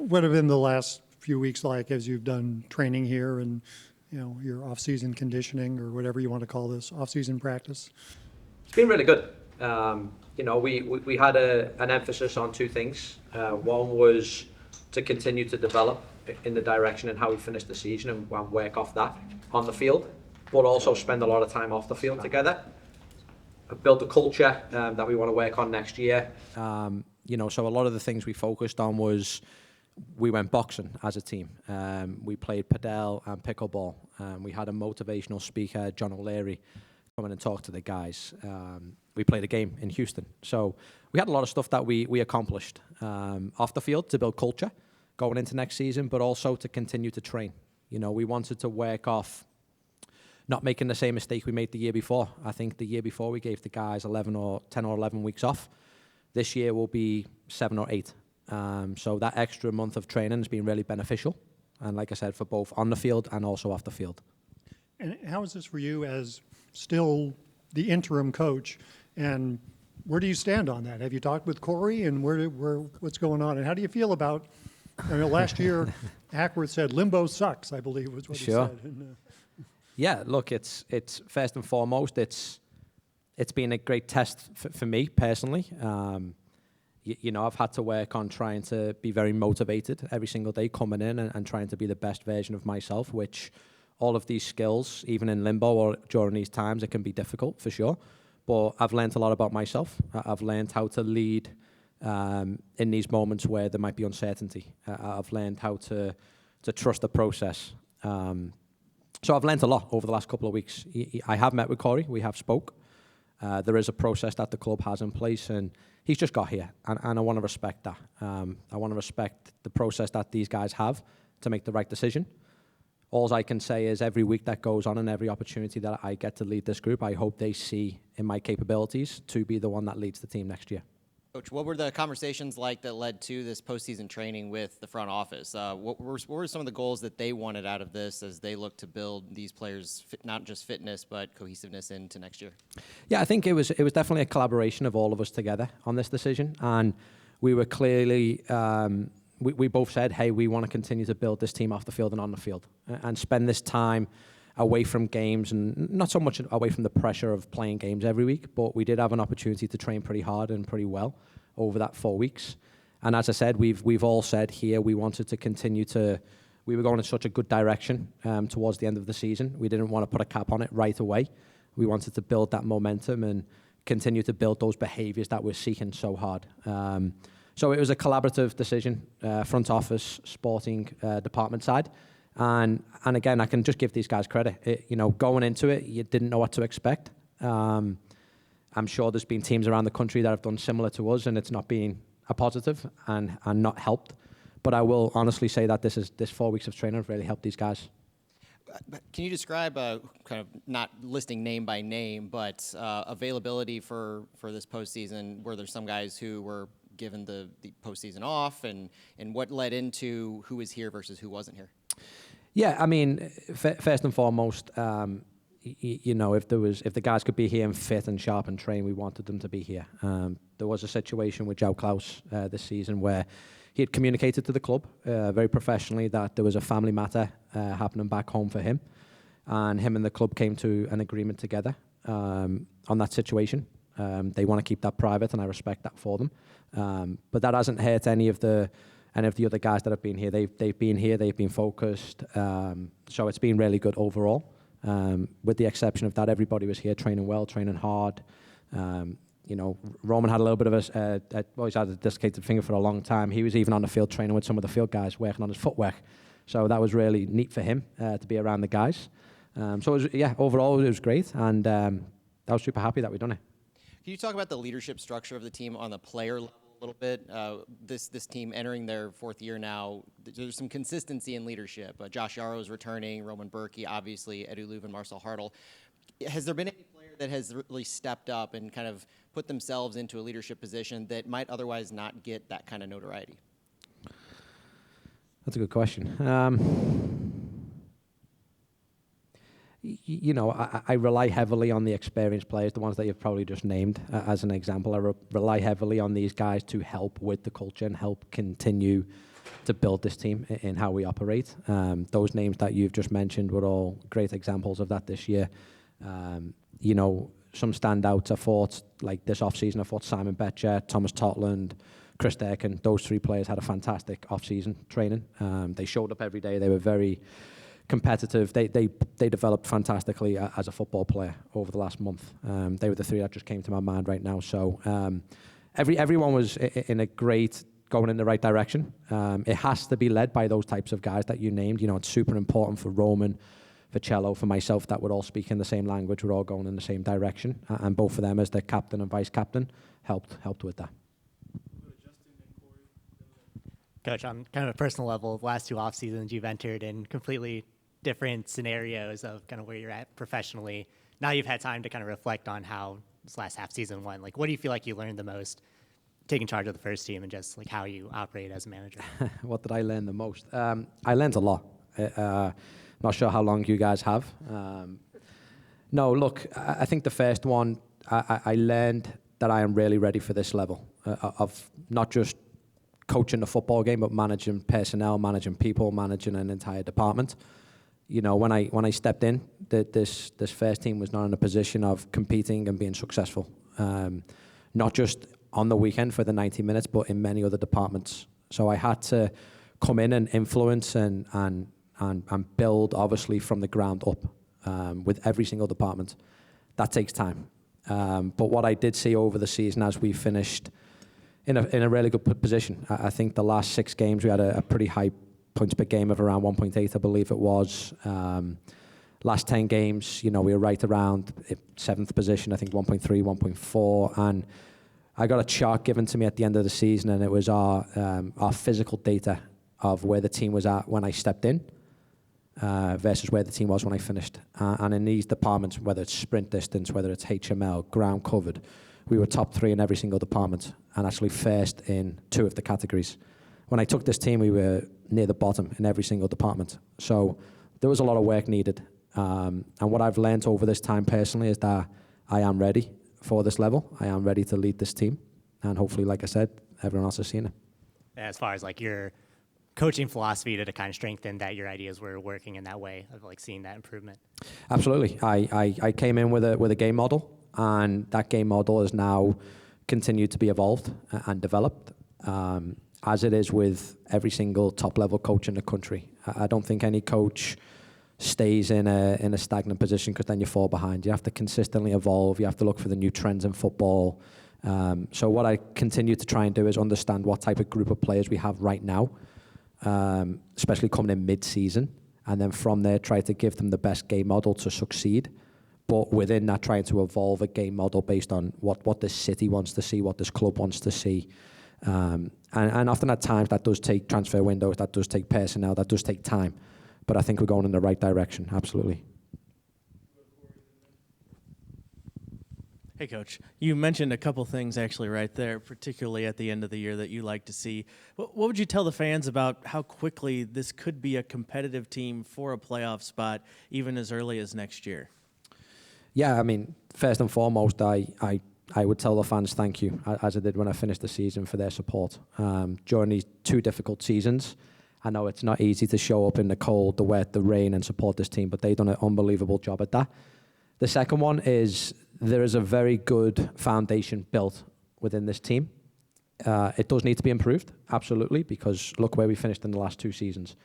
what have been the last few weeks like as you've done training here and, your off-season conditioning or whatever you want to call this, off-season practice? It's been really good. We had an emphasis on two things. One was to continue to develop in the direction and how we finish the season and work off that on the field, but also spend a lot of time off the field together. Build a culture that we want to work on next year. So a lot of the things we focused on was we went boxing as a team. We played padel and pickleball. We had a motivational speaker, John O'Leary, come in and talk to the guys. We played a game in Houston. So we had a lot of stuff that we accomplished off the field to build culture going into next season, but also to continue to train. We wanted to work off not making the same mistake we made the year before. I think the year before we gave the guys 10 or 11 weeks off. This year will be 7 or 8. So that extra month of training has been really beneficial. And like I said, for both on the field and also off the field. And how is this for you as still the interim coach? And where do you stand on that? Have you talked with Corey and what's going on? And how do you feel about, last year, Hackworth said limbo sucks, I believe was what he said. And, yeah, look, it's first and foremost, it's been a great test for me personally. I've had to work on trying to be very motivated every single day coming in and trying to be the best version of myself, which all of these skills, even in limbo or during these times, it can be difficult for sure. But I've learned a lot about myself. I've learned how to lead in these moments where there might be uncertainty. I've learned how to trust the process. So I've learned a lot over the last couple of weeks. I have met with Corey. We have spoke. There is a process that the club has in place, and he's just got here, and I want to respect that. I want to respect the process that these guys have to make the right decision. All I can say is every week that goes on and every opportunity that I get to lead this group, I hope they see in my capabilities to be the one that leads the team next year. Coach, what were the conversations like that led to this postseason training with the front office? What were some of the goals that they wanted out of this as they look to build these players, not just fitness, but cohesiveness into next year? Yeah, I think it was definitely a collaboration of all of us together on this decision. And we were clearly, we both said, hey, we want to continue to build this team off the field and on the field and spend this time away from games and not so much away from the pressure of playing games every week, but we did have an opportunity to train pretty hard and pretty well over that 4 weeks. And as I said, we've all said here we wanted to continue to, we were going in such a good direction towards the end of the season. We didn't want to put a cap on it right away. We wanted to build that momentum and continue to build those behaviors that we're seeking so hard. So it was a collaborative decision, front office, sporting department side. And again, I can just give these guys credit. Going into it, you didn't know what to expect. I'm sure there's been teams around the country that have done similar to us, and it's not been a positive and not helped. But I will honestly say that this 4 weeks of training have really helped these guys. Can you describe, kind of not listing name by name, but availability for this postseason? Were there some guys who were given the postseason off, and what led into who was here versus who wasn't here? Yeah, I mean, first and foremost, if the guys could be here and fit and sharp and train, we wanted them to be here. There was a situation with Joe Klaus this season where he had communicated to the club very professionally that there was a family matter happening back home for him, and him and the club came to an agreement together on that situation. They want to keep that private, and I respect that for them. But that hasn't hurt any of the other guys that have been here. They've been here, they've been focused. So it's been really good overall. With the exception of that, everybody was here training well, training hard. Roman had a little bit of he's had a dislocated finger for a long time. He was even on the field training with some of the field guys, working on his footwork. So that was really neat for him to be around the guys. So overall it was great, and I was super happy that we'd done it. Can you talk about the leadership structure of the team on the player level a little bit? This team entering their 4th year now, there's some consistency in leadership. Josh Yarrow is returning, Roman Bürki, obviously, Edu Löw and Marcel Hartel. Has there been any player that has really stepped up and kind of put themselves into a leadership position that might otherwise not get that kind of notoriety? That's a good question. I rely heavily on the experienced players, the ones that you've probably just named as an example. I rely heavily on these guys to help with the culture and help continue to build this team in how we operate. Those names that you've just mentioned were all great examples of that this year. You know, some standouts I thought, like this offseason, I thought Simon Becher, Thomas Totland, Chris Durkin, those three players had a fantastic off-season training. They showed up every day. They were very competitive. They developed fantastically as a football player over the last month. They were the three that just came to my mind right now. So everyone was in a great, going in the right direction. It has to be led by those types of guys that you named. You know, it's super important for Roman, for Cello, for myself, that we're all speaking the same language. We're all going in the same direction. And both of them as the captain and vice captain helped with that. Coach, on kind of a personal level, the last two off seasons you've entered in completely different scenarios of kind of where you're at professionally. Now you've had time to kind of reflect on how this last half season went. Like, what do you feel like you learned the most taking charge of the first team and just like how you operate as a manager? What did I learn the most? I learned a lot. Not sure how long you guys have. No, look, I think the first one, I learned that I am really ready for this level of not just coaching the football game, but managing personnel, managing people, managing an entire department. You know, when I stepped in, this first team was not in a position of competing and being successful. Not just on the weekend for the 90 minutes, but in many other departments. So I had to come in and influence and build, obviously, from the ground up with every single department. That takes time. But what I did see over the season as we finished in a really good position, I think the last 6 games we had a pretty high points per game of around 1.8, I believe it was. Last 10 games, you know, we were right around 7th position, I think 1.3, 1.4. And I got a chart given to me at the end of the season, and it was our physical data of where the team was at when I stepped in versus where the team was when I finished. And in these departments, whether it's sprint distance, whether it's HML, ground covered, we were top 3 in every single department and actually first in 2 of the categories. When I took this team, we were near the bottom in every single department. So there was a lot of work needed. And what I've learned over this time personally is that I am ready for this level. I am ready to lead this team. And hopefully, like I said, everyone else has seen it. As far as like your coaching philosophy to kind of strengthen that your ideas were working in that way of like seeing that improvement. Absolutely. I came in with a game model, and that game model has now continued to be evolved and developed, as it is with every single top-level coach in the country. I don't think any coach stays in a stagnant position because then you fall behind. You have to consistently evolve. You have to look for the new trends in football. So what I continue to try and do is understand what type of group of players we have right now, especially coming in mid-season, and then from there try to give them the best game model to succeed. But within that, trying to evolve a game model based on what this city wants to see, what this club wants to see. And often at times that does take transfer windows, that does take personnel, that does take time. But I think we're going in the right direction, absolutely. Hey, Coach. You mentioned a couple things actually right there, particularly at the end of the year that you like to see. What would you tell the fans about how quickly this could be a competitive team for a playoff spot, even as early as next year? Yeah, I mean, first and foremost, I would tell the fans thank you, as I did when I finished the season, for their support. During these 2 difficult seasons, I know it's not easy to show up in the cold, the wet, the rain and support this team, but they've done an unbelievable job at that. The second one is there is a very good foundation built within this team. It does need to be improved, absolutely, because look where we finished in the last 2 seasons.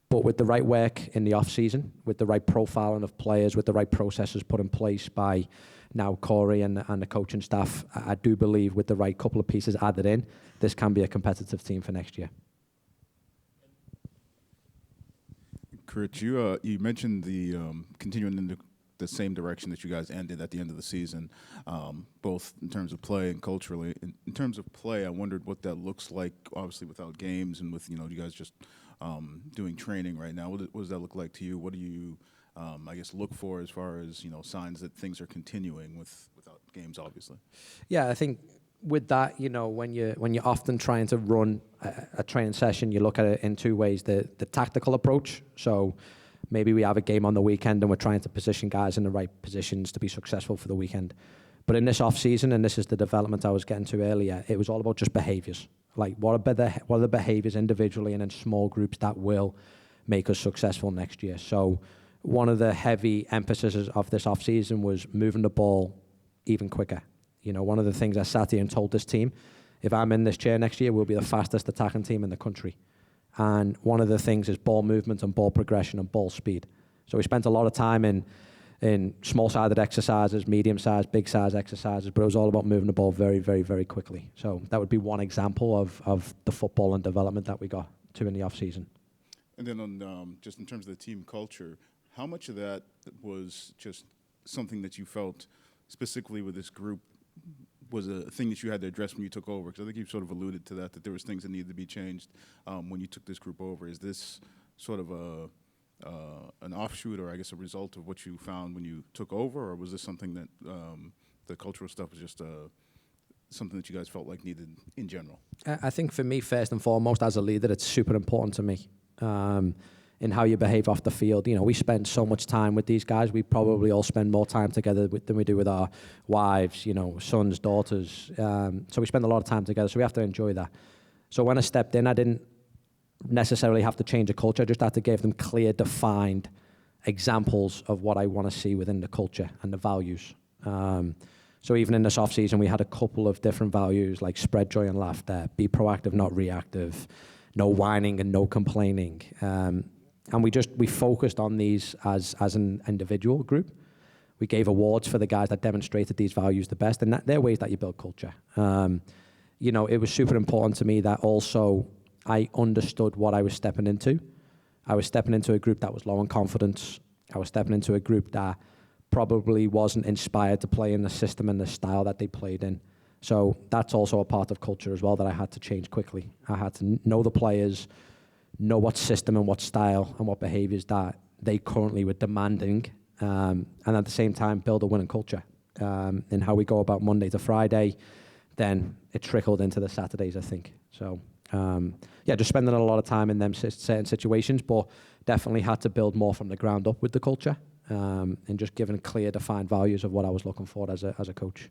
But with the right work in the off-season, with the right profiling of players, with the right processes put in place by now Corey and the coaching staff, I do believe with the right couple of pieces added in, this can be a competitive team for next year. Critch, you mentioned the continuing in the same direction that you guys ended at the end of the season, both in terms of play and culturally. In terms of play, I wondered what that looks like, obviously without games and with, you guys just doing training right now. What does that look like to you? What do you, I guess, look for as far as, signs that things are continuing without games, obviously? Yeah, I think with that, when you're often trying to run a training session, you look at it in 2 ways. The tactical approach, so maybe we have a game on the weekend and we're trying to position guys in the right positions to be successful for the weekend. But in this off-season, and this is the development I was getting to earlier, it was all about just behaviours. Like, what are the behaviors individually and in small groups that will make us successful next year? So one of the heavy emphases of this offseason was moving the ball even quicker. You know, one of the things I sat here and told this team, if I'm in this chair next year, we'll be the fastest attacking team in the country. And one of the things is ball movement and ball progression and ball speed. So we spent a lot of time in small-sided exercises, medium-sized, big-sized exercises, but it was all about moving the ball very, very, very quickly. So that would be one example of the football and development that we got to in the off-season. And then on just in terms of the team culture, how much of that was just something that you felt specifically with this group was a thing that you had to address when you took over? Because I think you've sort of alluded to that there was things that needed to be changed when you took this group over. Is this sort of an offshoot, or I guess a result of what you found when you took over, or was this something that the cultural stuff was just something that you guys felt like needed in general? I think for me, first and foremost, as a leader, it's super important to me in how you behave off the field. You know, we spend so much time with these guys. We probably all spend more time together than we do with our wives, you know, sons, daughters. So we spend a lot of time together, so we have to enjoy that. So when I stepped in, I didn't necessarily have to change the culture. I just had to give them clear, defined examples of what I want to see within the culture and the values. So even in this off-season, we had a couple of different values like spread joy and laughter, be proactive, not reactive, no whining and no complaining. And we focused on these as an individual group. We gave awards for the guys that demonstrated these values the best, and they're ways that you build culture. You know, it was super important to me that also I understood what I was stepping into. I was stepping into a group that was low on confidence. I was stepping into a group that probably wasn't inspired to play in the system and the style that they played in. So that's also a part of culture as well that I had to change quickly. I had to know the players, know what system and what style and what behaviors that they currently were demanding, and at the same time build a winning culture. And how we go about Monday to Friday, then it trickled into the Saturdays, I think. So just spending a lot of time in them certain situations, but definitely had to build more from the ground up with the culture, and just giving clear, defined values of what I was looking for as a coach.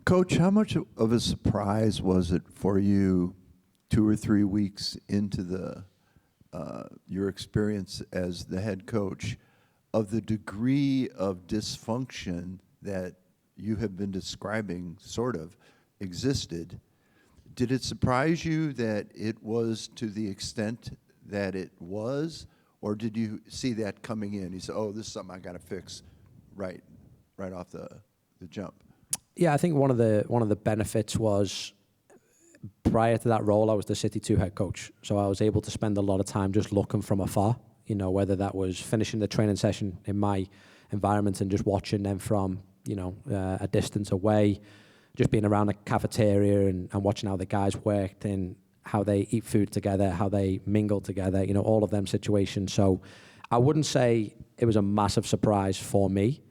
Coach, how much of a surprise was it for you 2 or 3 weeks into your experience as the head coach of the degree of dysfunction that you have been describing sort of existed? Did it surprise you that it was to the extent that it was, or did you see that coming in? You said, oh, this is something I got to fix right off the jump. Yeah, I think one of the benefits was prior to that role, I was the City 2 head coach. So I was able to spend a lot of time just looking from afar, you know, whether that was finishing the training session in my environment and just watching them from, you know, a distance away, just being around the cafeteria and watching how the guys worked and how they eat food together, how they mingle together, you know, all of them situations. So I wouldn't say it was a massive surprise for me,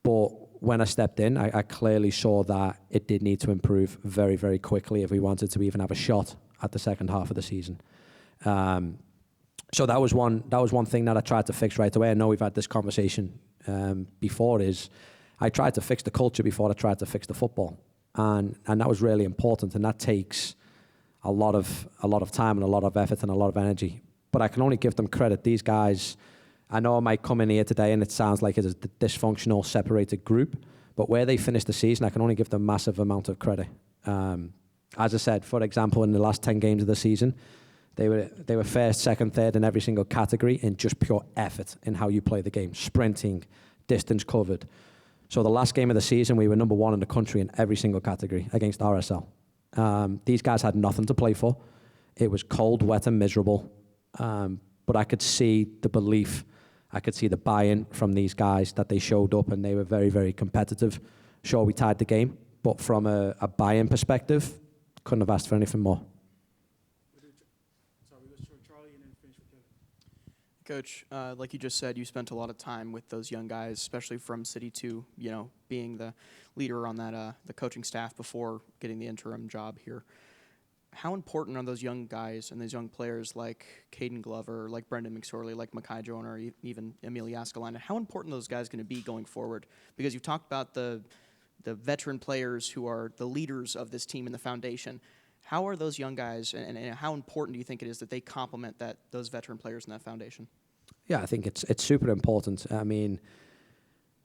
but when I stepped in, I clearly saw that it did need to improve very, very quickly if we wanted to even have a shot at the second half of the season. So that was one thing that I tried to fix right away. I know we've had this conversation before. Is I tried to fix the culture before I tried to fix the football, and that was really important. And that takes a lot of time and a lot of effort and a lot of energy. But I can only give them credit. These guys, I know I might come in here today and it sounds like it's a dysfunctional, separated group, but where they finished the season, I can only give them massive amount of credit. As I said, for example, in the last 10 games of the season, they were first, second, third in every single category in just pure effort in how you play the game, sprinting, distance covered. So the last game of the season, we were number 1 in the country in every single category against RSL. These guys had nothing to play for. It was cold, wet, and miserable. But I could see the belief, I could see the buy-in from these guys that they showed up and they were very, very competitive. Sure, we tied the game, but from a buy-in perspective, couldn't have asked for anything more. Coach, like you just said, you spent a lot of time with those young guys, especially from City 2, you know, being the leader on that the coaching staff before getting the interim job here. How important are those young guys and those young players like Caden Glover, like Brendan McSorley, like Makai Joyner, or even Emil Yaskalainen? How important are those guys going to be going forward? Because you've talked about the the veteran players who are the leaders of this team and the foundation. How are those young guys, and how important do you think it is that they complement those veteran players in that foundation? Yeah, I think it's super important. I mean,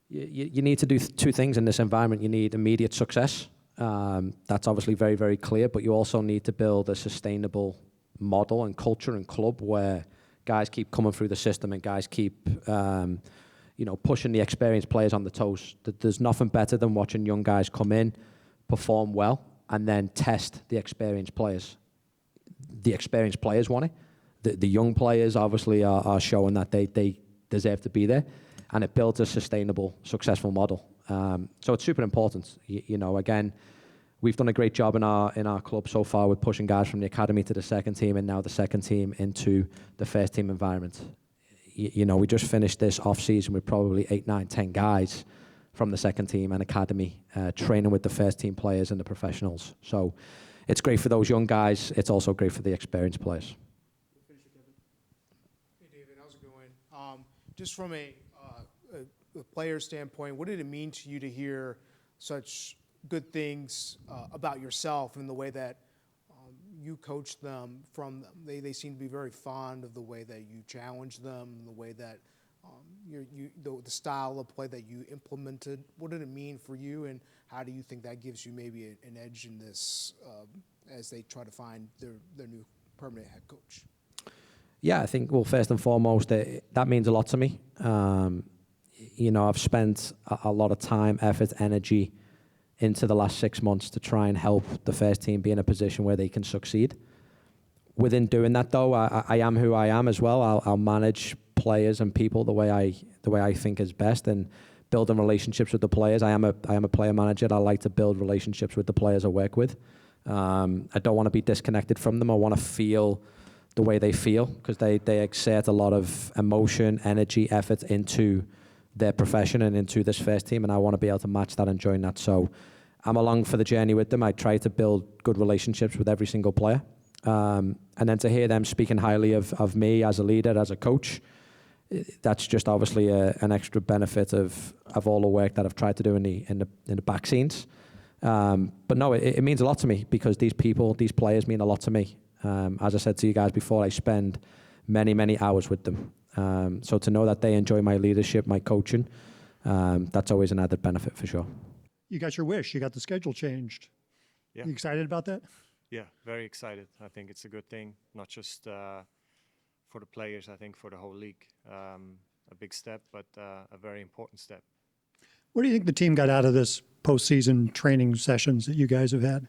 you need to do two things in this environment. You need immediate success. That's obviously very, very clear, but you also need to build a sustainable model and culture and club where guys keep coming through the system and guys keep, pushing the experienced players on the toes. There's nothing better than watching young guys come in, perform well, and then test the experienced players. The experienced players want it. The young players obviously are showing that they deserve to be there, and it builds a sustainable, successful model. So it's super important. Again, we've done a great job in our club so far with pushing guys from the academy to the second team, and now the second team into the first team environment. We just finished this off season with probably 8, 9, 10 guys from the second team and academy training with the first team players and the professionals. So it's great for those young guys. It's also great for the experienced players. Hey, David, how's it going? Just from a player standpoint, what did it mean to you to hear such good things about yourself and the way that you coached them from them? They seem to be very fond of the way that you challenged them, the way that the style of play that you implemented. What did it mean for you, and how do you think that gives you maybe an edge in this as they try to find their new permanent head coach? Yeah, I think, well, first and foremost, that means a lot to me. I've spent a lot of time, effort, energy into the last 6 months to try and help the first team be in a position where they can succeed. Within doing that, though, I am who I am as well. I'll manage players and people the way I think is best, and building relationships with the players. I am a player manager. I like to build relationships with the players I work with. I don't want to be disconnected from them. I want to feel the way they feel, because they exert a lot of emotion, energy, effort into their profession and into this first team, and I want to be able to match that and join that. So I'm along for the journey with them. I try to build good relationships with every single player. And then to hear them speaking highly of me as a leader, as a coach, that's just obviously an extra benefit of all the work that I've tried to do in the back scenes. But no, it means a lot to me, because these players mean a lot to me. As I said to you guys before, I spend many, many hours with them. So to know that they enjoy my leadership, my coaching, that's always an added benefit for sure. You got your wish. You got the schedule changed. Yeah. You excited about that? Yeah, very excited. I think it's a good thing, not just for the players, I think for the whole league. A big step, but a very important step. What do you think the team got out of this postseason training sessions that you guys have had?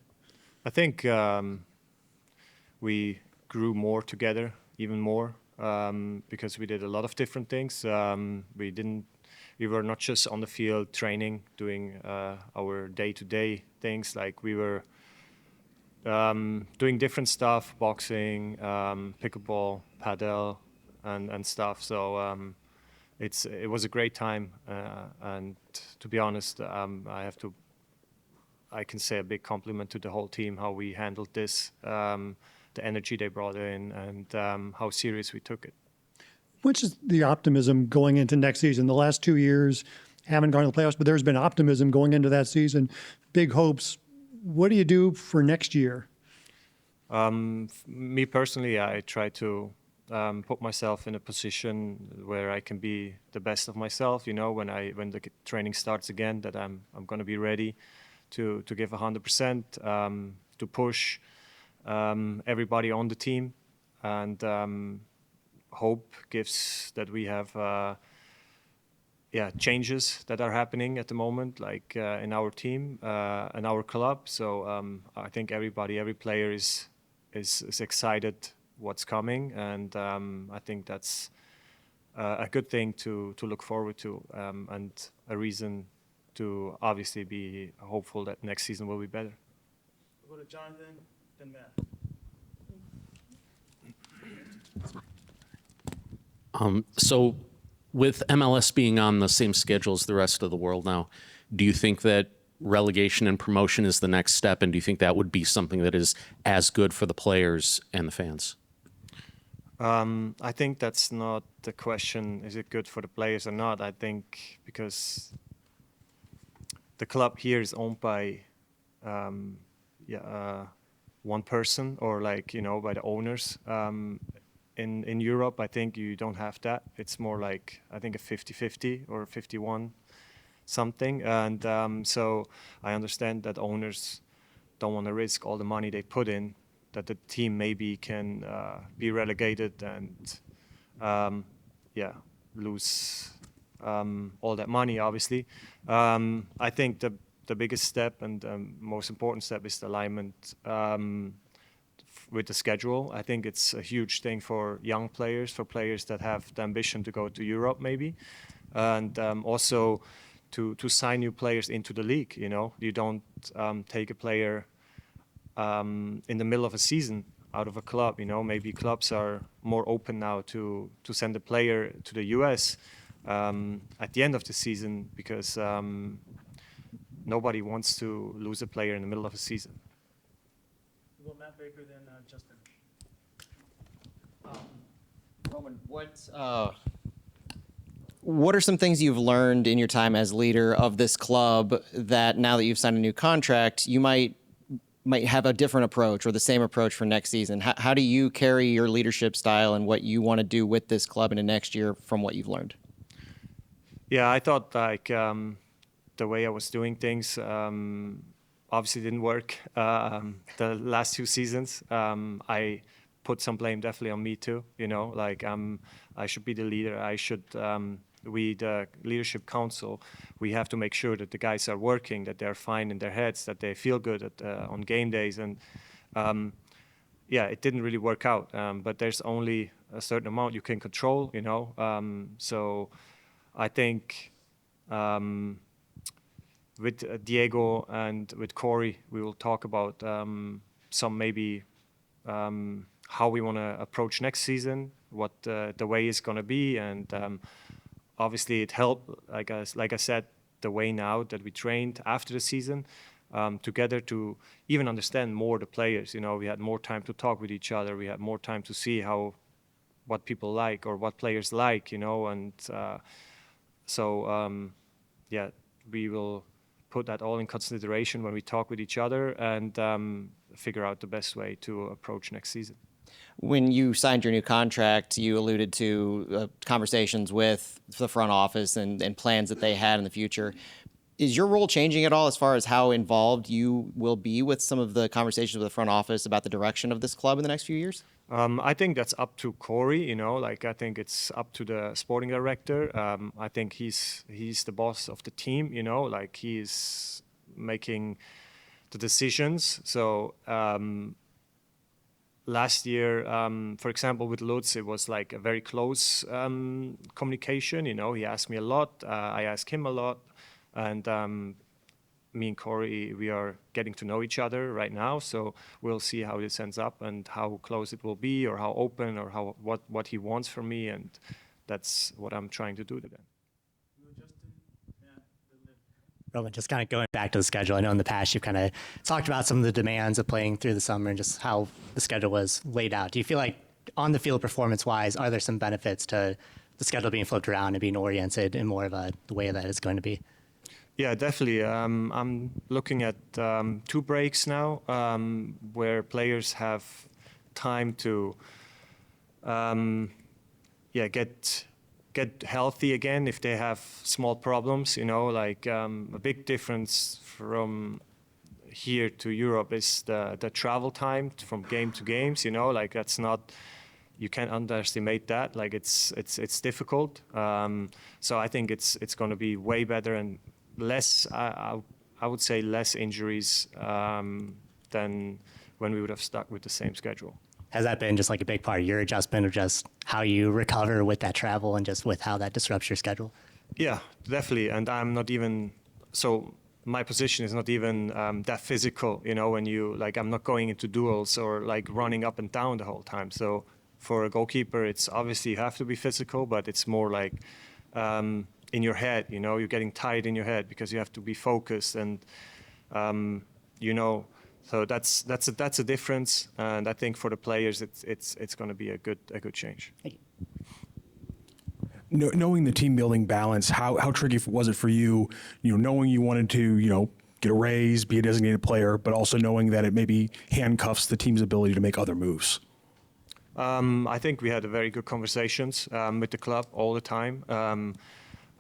I think we grew more together, even more, because we did a lot of different things. We were not just on the field training, doing our day-to-day things. Like we were doing different stuff, boxing, pickleball, padel, and stuff. So it was a great time. And to be honest, I can say a big compliment to the whole team, how we handled this, the energy they brought in, and how serious we took it. Which is the optimism going into next season? The last 2 years haven't gone to the playoffs, but there's been optimism going into that season. Big hopes. What do you do for next year? Me personally, I try to put myself in a position where I can be the best of myself. When the training starts again, that I'm going to be ready to give 100%, to push everybody on the team, and hope gives that we have changes that are happening at the moment, like in our team and our club. So I think every player is excited what's coming, and I think that's a good thing to look forward to, and a reason to obviously be hopeful that next season will be better. We'll go to Jonathan, then Matt. So with MLS being on the same schedule as the rest of the world now, do you think that relegation and promotion is the next step, and do you think that would be something that is as good for the players and the fans? I think that's not the question, is it good for the players or not? I think because the club here is owned by one person, or like, you know, by the owners. In Europe, I think you don't have that. It's more like, I think, a 50-50 or 51 something. And so I understand that owners don't want to risk all the money they put in, that the team maybe can be relegated and lose all that money, obviously. I think the biggest step and most important step is the alignment with the schedule. I think it's a huge thing for young players, for players that have the ambition to go to Europe maybe, and also to sign new players into the league. You know, you don't take a player in the middle of a season out of a club. You know, maybe clubs are more open now to send a player to the US at the end of the season, because nobody wants to lose a player in the middle of a season. Well, Matt Baker, then Justin. Roman, what are some things you've learned in your time as leader of this club that now that you've signed a new contract, you might have a different approach or the same approach for next season? How do you carry your leadership style and what you want to do with this club into next year from what you've learned? Yeah, I thought like the way I was doing things obviously didn't work the last 2 seasons. I put some blame definitely on me too. You know, like I should be the leader. I should. We, the leadership council, we have to make sure that the guys are working, that they're fine in their heads, that they feel good on game days. And it didn't really work out. But there's only a certain amount you can control, you know. So I think with Diego and with Corey, we will talk about some maybe how we want to approach next season, what the way is going to be, and obviously it helped, like I said, the way now that we trained after the season together to even understand more the players. You know, we had more time to talk with each other. We had more time to see what people like or what players like, you know, and we will put that all in consideration when we talk with each other and figure out the best way to approach next season. When you signed your new contract, you alluded to conversations with the front office and plans that they had in the future. Is your role changing at all as far as how involved you will be with some of the conversations with the front office about the direction of this club in the next few years? I think that's up to Corey, you know, like I think it's up to the sporting director. I think he's the boss of the team, you know, like he's making the decisions. So last year, for example, with Lutz, it was like a very close communication, you know, he asked me a lot, I asked him a lot, and me and Corey, we are getting to know each other right now, so we'll see how this ends up and how close it will be, or how open, or how what he wants from me, and that's what I'm trying to do to them. Roman, just kind of going back to the schedule, I know in the past you've kind of talked about some of the demands of playing through the summer and just how the schedule was laid out. Do you feel like on the field performance-wise, are there some benefits to the schedule being flipped around and being oriented in more of the way that it's going to be? Yeah, definitely. I'm looking at 2 breaks now where players have time to get healthy again if they have small problems, you know, like a big difference from here to Europe is the travel time from game to games, you know, like that's not, you can't underestimate that, like it's difficult. So I think it's going to be way better and less, I would say less injuries than when we would have stuck with the same schedule. Has that been just like a big part of your adjustment of just how you recover with that travel and just with how that disrupts your schedule? Yeah, definitely. And I'm not even, so my position is not even that physical, you know, when you, like, I'm not going into duels or like running up and down the whole time. So for a goalkeeper, it's obviously you have to be physical, but it's more like in your head, you know, you're getting tired in your head because you have to be focused and, you know, so that's a difference, and I think for the players it's going to be a good change. knowing the team building balance, how tricky was it for you, knowing you wanted to, get a raise, be a designated player, but also knowing that it maybe handcuffs the team's ability to make other moves? I think we had a very good conversations with the club all the time.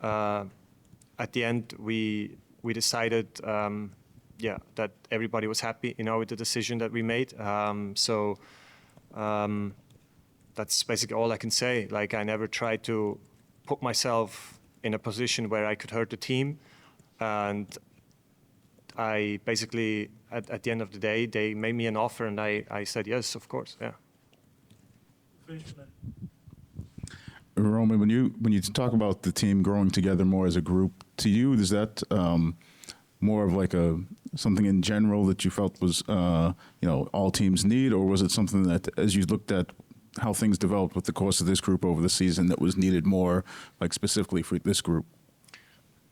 At the end, we decided, that everybody was happy, with the decision that we made. That's basically all I can say. Like, I never tried to put myself in a position where I could hurt the team, and I basically, at the end of the day, they made me an offer, and I said yes, of course, yeah. Roman, when you talk about the team growing together more as a group, to you, is that more of like something in general that you felt was all teams need, or was it something that, as you looked at how things developed with the course of this group over the season, that was needed more, like specifically for this group?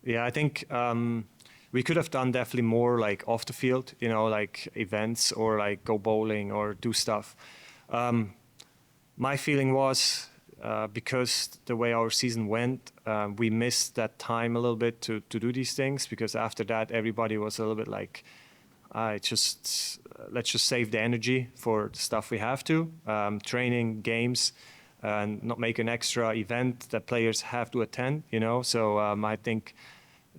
Yeah, I think we could have done definitely more, like off the field, like events or like go bowling or do stuff. My feeling was, because the way our season went, we missed that time a little bit to do these things, because after that everybody was a little bit like, let's just save the energy for the stuff we have to, training, games, and not make an extra event that players have to attend, So I think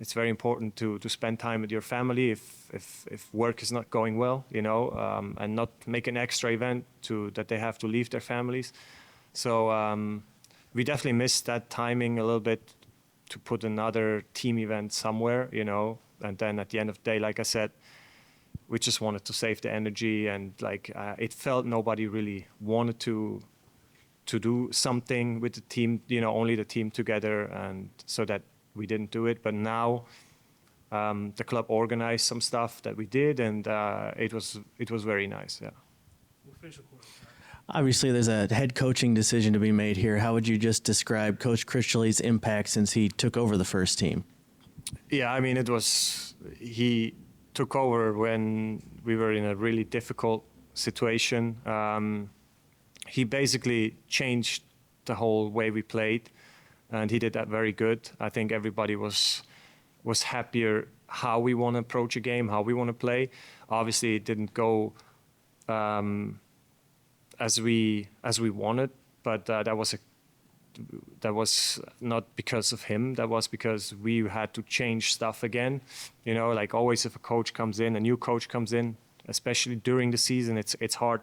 it's very important to spend time with your family if work is not going well, and not make an extra event that they have to leave their families. So we definitely missed that timing a little bit to put another team event somewhere, and then at the end of the day, like I said, we just wanted to save the energy, and it felt nobody really wanted to do something with the team, only the team together, and so that we didn't do it. But now the club organized some stuff that we did, and it was very nice, yeah. Obviously, there's a head coaching decision to be made here. How would you just describe Coach Critchley's impact since he took over the first team? Yeah, I mean, he took over when we were in a really difficult situation. He basically changed the whole way we played, and he did that very good. I think everybody was happier how we want to approach a game, how we want to play. Obviously, it didn't go as we wanted, but that was not because of him. That was because we had to change stuff again. Like always, if a new coach comes in, especially during the season, it's hard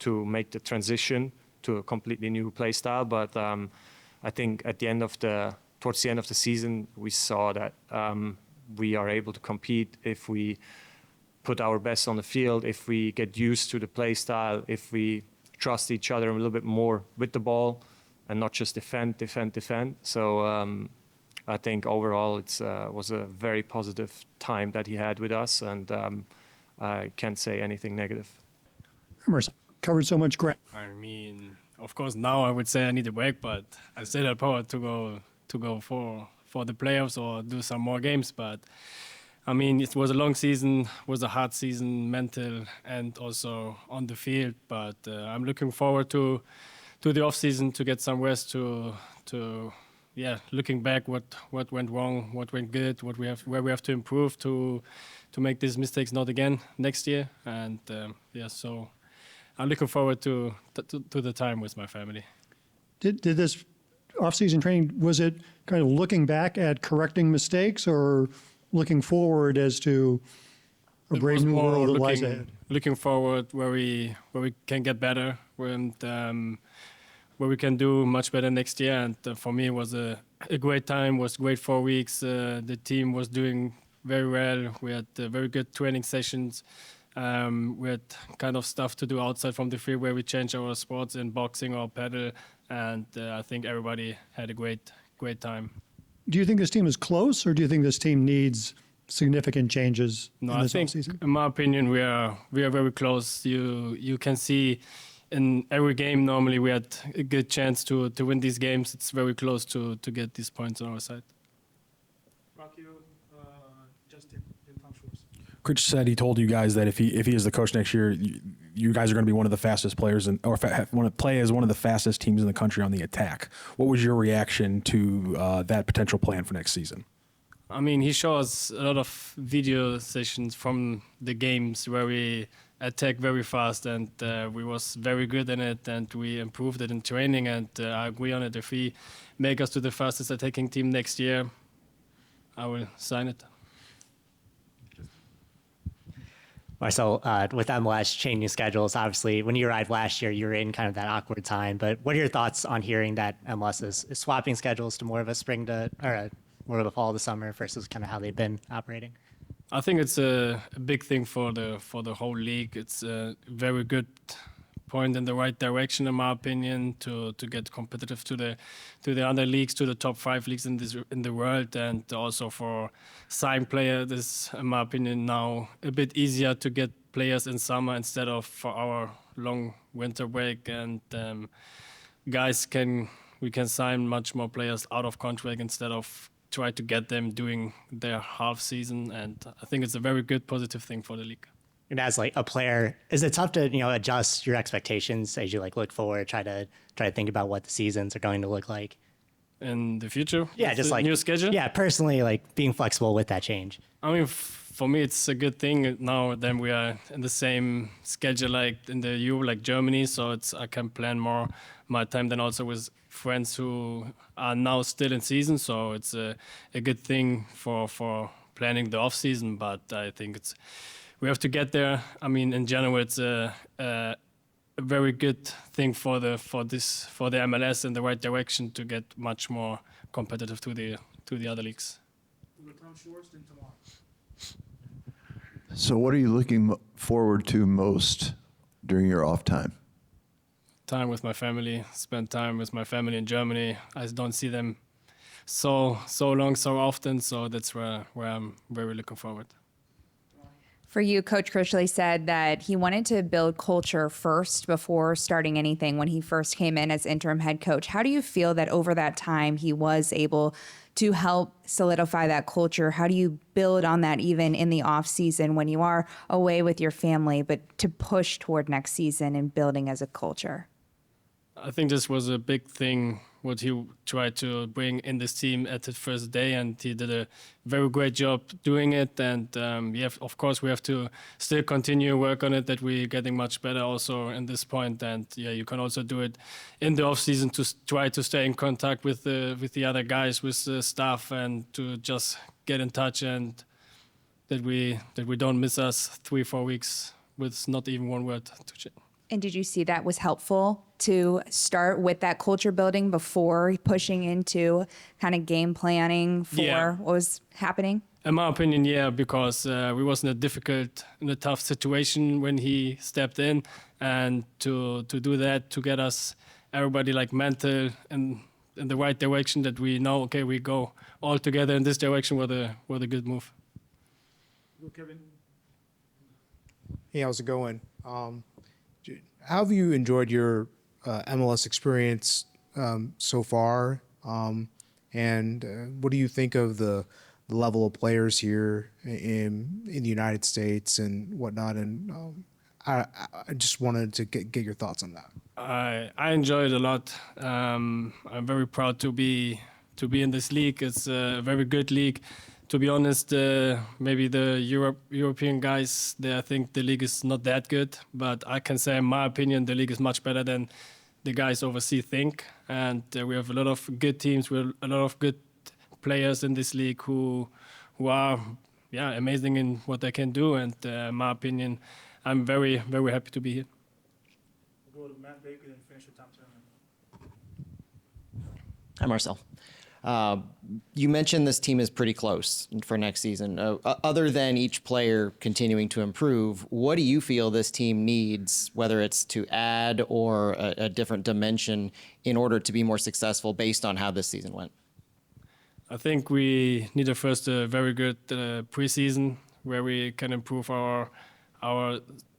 to make the transition to a completely new play style. But I think towards the end of the season, we saw that we are able to compete if we put our best on the field, if we get used to the play style, if we trust each other a little bit more with the ball and not just defend. So I think overall it was a very positive time that he had with us, and I can't say anything negative. Marcel, covered so much ground. I mean, of course, now I would say I need a break, but I still have power to go for the playoffs or do some more games. But I mean, it was a long season, was a hard season, mental and also on the field. But I'm looking forward to the off season to get some rest, to looking back what went wrong, what went good, where we have to improve to make these mistakes not again next year. And so I'm looking forward to the time with my family. Did this off-season training, was it kind of looking back at correcting mistakes or looking forward as to a brave new world that lies ahead? Looking forward where we can get better, and where we can do much better next year. And for me, it was a great time, was great 4 weeks. The team was doing very well. We had very good training sessions. We had kind of stuff to do outside from the field where we changed our sports in boxing or paddle, and I think everybody had a great time. Do you think this team is close, or do you think this team needs significant changes in this offseason? In my opinion, we are very close. You can see in every game normally we had a good chance to win these games. It's very close to get these points on our side. Critch said he told you guys that if he is the coach next year, you guys are going to be one of the fastest players, want to play as one of the fastest teams in the country on the attack. What was your reaction to that potential plan for next season? I mean, he showed us a lot of video sessions from the games where we attack very fast, and we was very good in it, and we improved it in training, and I agree on it. If he make us to the fastest attacking team next year, I will sign it. Marcel, with MLS changing schedules, obviously, when you arrived last year, you were in kind of that awkward time. But what are your thoughts on hearing that MLS is swapping schedules to more of a spring to or more of a fall to summer versus kind of how they've been operating? I think it's a big thing for the whole league. It's a very good point in the right direction, in my opinion, to get competitive to the other leagues, to the top 5 leagues in the world, and also for sign players. This, in my opinion, now a bit easier to get players in summer instead of for our long winter break, and we can sign much more players out of contract instead of try to get them doing their half season, and I think it's a very good positive thing for the league. And as like a player, is it tough to adjust your expectations as you look forward, try to think about what the seasons are going to look like in the future? Yeah, with just the new schedule. Yeah, personally, being flexible with that change. I mean, for me, it's a good thing now. Then we are in the same schedule like in the EU, like Germany, so I can plan more my time. Then also with friends who are now still in season, so it's a good thing for planning the off season. But I think we have to get there. I mean, in general, it's a very good thing for the MLS in the right direction to get much more competitive to the other leagues. So what are you looking forward to most during your off time? Time with my family, spend time with my family in Germany. I don't see them so long, so often, so that's where I'm very looking forward. For you, Coach Critchley said that he wanted to build culture first before starting anything when he first came in as interim head coach. How do you feel that over that time he was able to help solidify that culture? How do you build on that even in the off season when you are away with your family, but to push toward next season and building as a culture? I think this was a big thing what he tried to bring in this team at the first day, and he did a very great job doing it. And of course, we have to still continue work on it, that we're getting much better also in this point. And you can also do it in the off season to try to stay in contact with the other guys, with the staff, and to just get in touch, and that we don't miss us 3-4 weeks with not even one word to check. And did you see that was helpful to start with that culture building before pushing into kind of game planning for what was happening? In my opinion, yeah, because we was in a tough situation when he stepped in, and to do that, to get us everybody mental in the right direction, that we know, okay, we go all together in this direction, was a good move. Kevin. Hey, how's it going? How have you enjoyed your MLS experience so far? And what do you think of the level of players here in the United States and whatnot? And I just wanted to get your thoughts on that. I enjoy it a lot. I'm very proud to be in this league. It's a very good league. To be honest, maybe the European guys, I think the league is not that good. But I can say, in my opinion, the league is much better than the guys overseas think. And we have a lot of good teams. We have a lot of good players in this league who are amazing in what they can do. And in my opinion, I'm very, very happy to be here. We'll go to Matt Baker and finish with Tom Turner. Hi, Marcel. You mentioned this team is pretty close for next season. Other than each player continuing to improve, what do you feel this team needs, whether it's to add or a different dimension, in order to be more successful based on how this season went? I think we need a very good preseason where we can improve our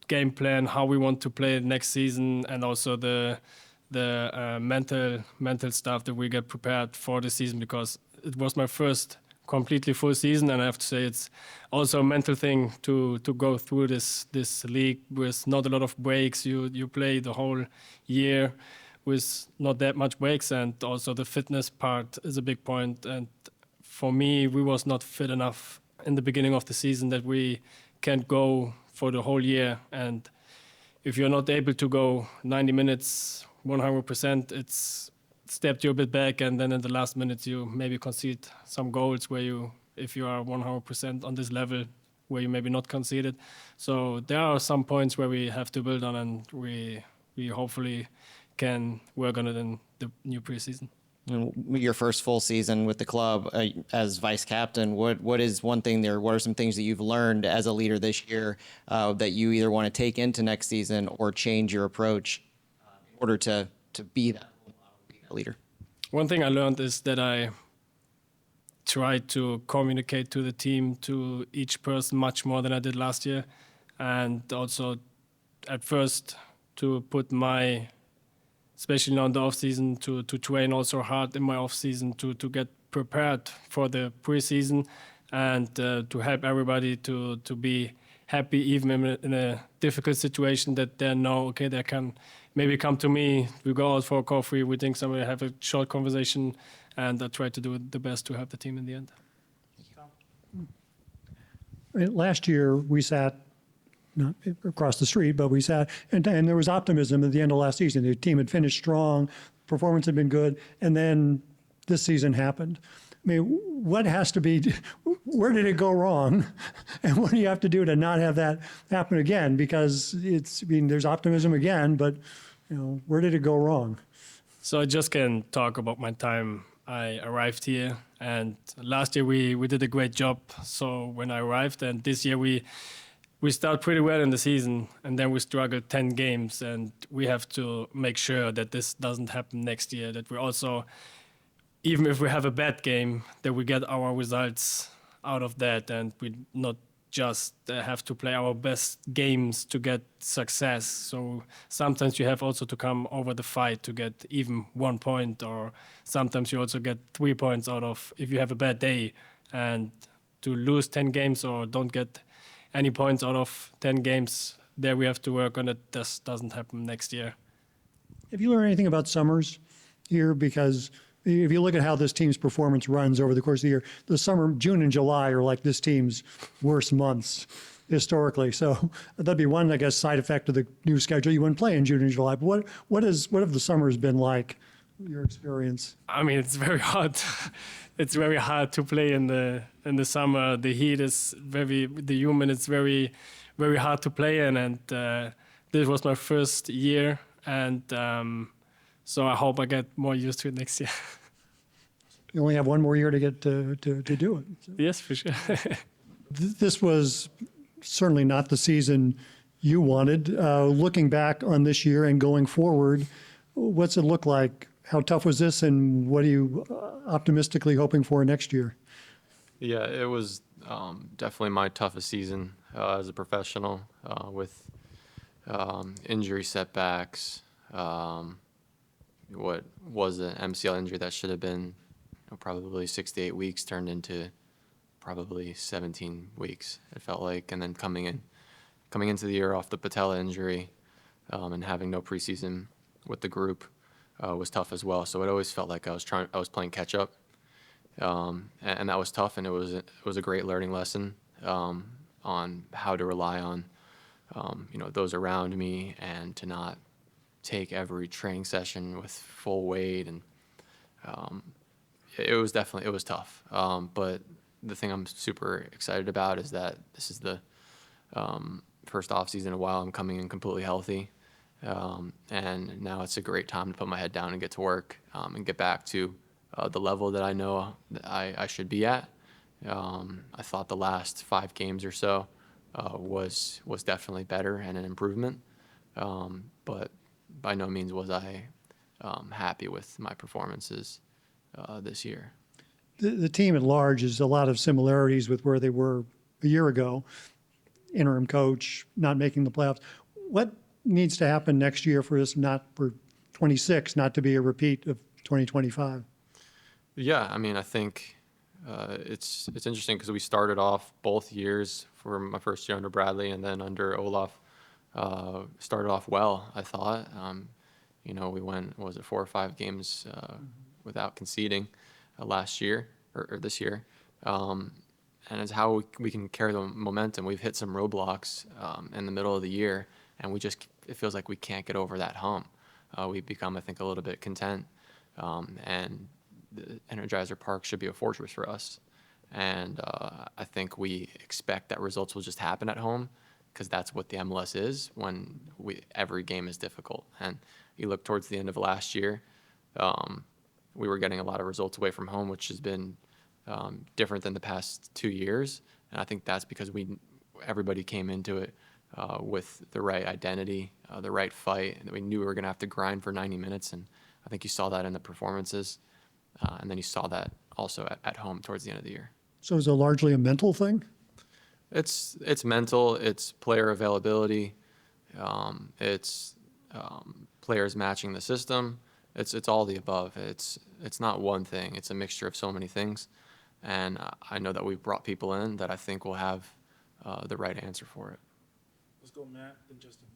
game plan, how we want to play next season, and also the mental stuff that we get prepared for the season, because it was my first completely full season, and I have to say it's also a mental thing to go through this league with not a lot of breaks. You play the whole year with not that much breaks, and also the fitness part is a big point. And for me, we was not fit enough in the beginning of the season that we can't go for the whole year. And if you're not able to go 90 minutes 100%, it's stepped you a bit back, and then in the last minutes you maybe concede some goals where you, if you are 100% on this level, where you maybe not conceded. So there are some points where we have to build on, and we hopefully can work on it in the new preseason. Your first full season with the club as vice captain, what is one thing there? What are some things that you've learned as a leader this year that you either want to take into next season or change your approach in order to be that leader? One thing I learned is that I try to communicate to the team, to each person, much more than I did last year, and also at first to put my, especially now in the off season, to train also hard in my off season to get prepared for the preseason, and to help everybody to be happy even in a difficult situation, that they know, okay, they can maybe come to me, we go out for a coffee, we think somebody have a short conversation, and I try to do the best to help the team in the end. Last year, we sat not across the street, but we sat, and there was optimism at the end of last season. The team had finished strong, performance had been good, and then this season happened. I mean, what has to be, where did it go wrong? And what do you have to do to not have that happen again? Because there's optimism again, but, where did it go wrong? So I just can talk about my time I arrived here. And last year we did a great job. So when I arrived, and this year we start pretty well in the season, and then we struggled 10 games. And we have to make sure that this doesn't happen next year, that we also, even if we have a bad game, that we get our results out of that, and we not just have to play our best games to get success. So sometimes you have also to come over the fight to get even 1 point, or sometimes you also get 3 points out of if you have a bad day. And to lose 10 games or don't get any points out of 10 games, there we have to work on it. This doesn't happen next year. Have you learned anything about summers here? Because if you look at how this team's performance runs over the course of the year, the summer, June and July are like this team's worst months historically. So that'd be one, I guess, side effect of the new schedule. You wouldn't play in June and July. But what have the summers been like, your experience? I mean, it's very hard. It's very hard to play in the summer. The heat is the humid is very, very hard to play in. And this was my first year, and so I hope I get more used to it next year. You only have one more year to get to do it. So. Yes, for sure. This was certainly not the season you wanted. Looking back on this year and going forward, what's it look like? How tough was this, and what are you optimistically hoping for next year? Yeah, it was definitely my toughest season as a professional with injury setbacks. What was an MCL injury that should have been probably 6 to 8 weeks turned into probably 17 weeks, it felt like. And then coming into the year off the patella injury and having no preseason with the group was tough as well. So it always felt like I was playing catch up, and that was tough. And it was a great learning lesson on how to rely on those around me, and to not take every training session with full weight. And it was tough. But the thing I'm super excited about is that this is the first off season in a while. I'm coming in completely healthy. And now it's a great time to put my head down and get to work and get back to the level that I know that I should be at. I thought the last 5 games or so was definitely better and an improvement. But by no means was I happy with my performances this year. The team at large is a lot of similarities with where they were a year ago. Interim coach, not making the playoffs. What needs to happen next year for this, not for 26, not to be a repeat of 2025? Yeah, I mean, I think It's interesting because we started off both years for my first year under Bradley and then under Olaf. Started off well, I thought. We went, what was it, 4 or 5 games without conceding last year or this year. And it's how we can carry the momentum. We've hit some roadblocks in the middle of the year, and it feels like we can't get over that hump. We've become, I think, a little bit content, and the Energizer Park should be a fortress for us. And I think we expect that results will just happen at home because that's what the MLS is when every game is difficult. And you look towards the end of last year, we were getting a lot of results away from home, which has been different than the past 2 years. And I think that's because everybody came into it with the right identity, the right fight, and we knew we were going to have to grind for 90 minutes. And I think you saw that in the performances. And then you saw that also at home towards the end of the year. So is it largely a mental thing? It's mental. It's player availability. It's players matching the system. It's all the above. It's not one thing. It's a mixture of so many things. And I know that we've brought people in that I think will have the right answer for it. Let's go, Matt, then Justin.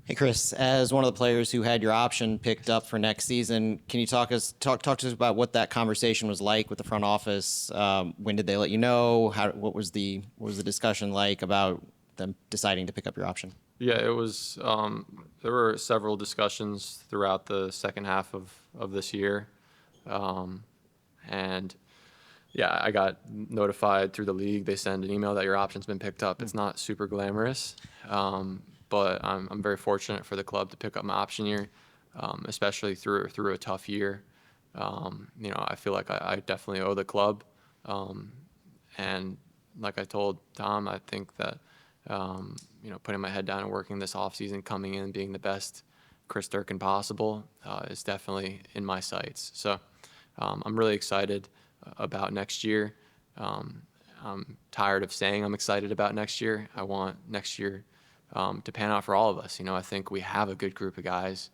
Hey, Chris, as one of the players who had your option picked up for next season, can you talk to us about what that conversation was like with the front office? When did they let you know? What was the discussion like about them deciding to pick up your option? Yeah, it was. There were several discussions throughout the second half of this year, and yeah, I got notified through the league. They send an email that your option's been picked up. It's not super glamorous. But I'm very fortunate for the club to pick up my option year, especially through a tough year. I feel like I definitely owe the club. And like I told Tom, I think that, putting my head down and working this offseason, coming in, being the best Chris Durkin possible is definitely in my sights. So I'm really excited about next year. I'm tired of saying I'm excited about next year. I want next year to pan out for all of us. I think we have a good group of guys,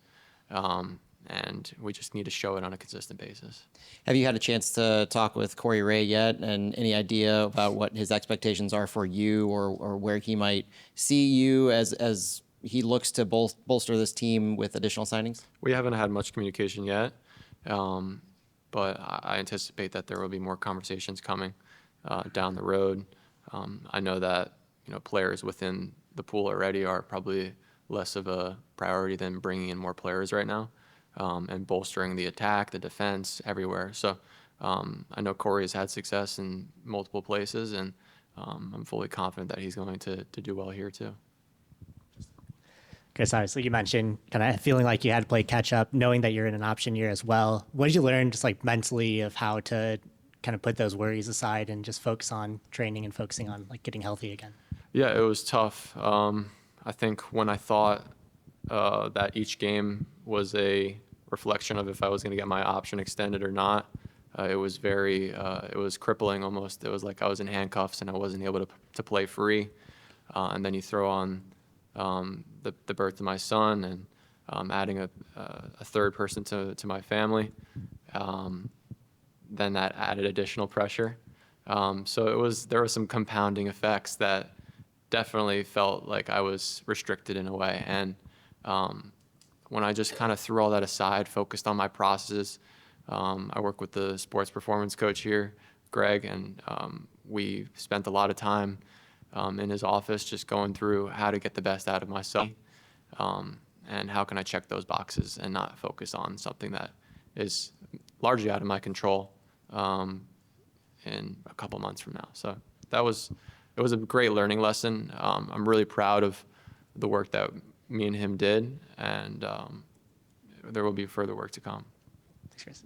and we just need to show it on a consistent basis. Have you had a chance to talk with Corey Ray yet, and any idea about what his expectations are for you, or where he might see you as he looks to bolster this team with additional signings? We haven't had much communication yet, but I anticipate that there will be more conversations coming down the road. I know that players within the pool already are probably less of a priority than bringing in more players right now, and bolstering the attack, the defense, everywhere. So I know Corey has had success in multiple places, and I'm fully confident that he's going to do well here too. Chris, obviously you mentioned kind of feeling like you had to play catch up, knowing that you're in an option year as well. What did you learn just like mentally of how to kind of put those worries aside and just focus on training and focusing on like getting healthy again? Yeah, it was tough. I think when I thought that each game was a reflection of if I was going to get my option extended or not, it was it was crippling almost. It was like I was in handcuffs and I wasn't able to play free. And then you throw on the birth of my son and adding a third person to my family. Then that added additional pressure. So there were some compounding effects that definitely felt like I was restricted in a way. And when I just kind of threw all that aside, focused on my processes, I work with the sports performance coach here, Greg, and we spent a lot of time in his office just going through how to get the best out of myself, and how can I check those boxes and not focus on something that is largely out of my control in a couple months from now. So it was a great learning lesson. I'm really proud of the work that me and him did, and there will be further work to come. Thanks, Chris.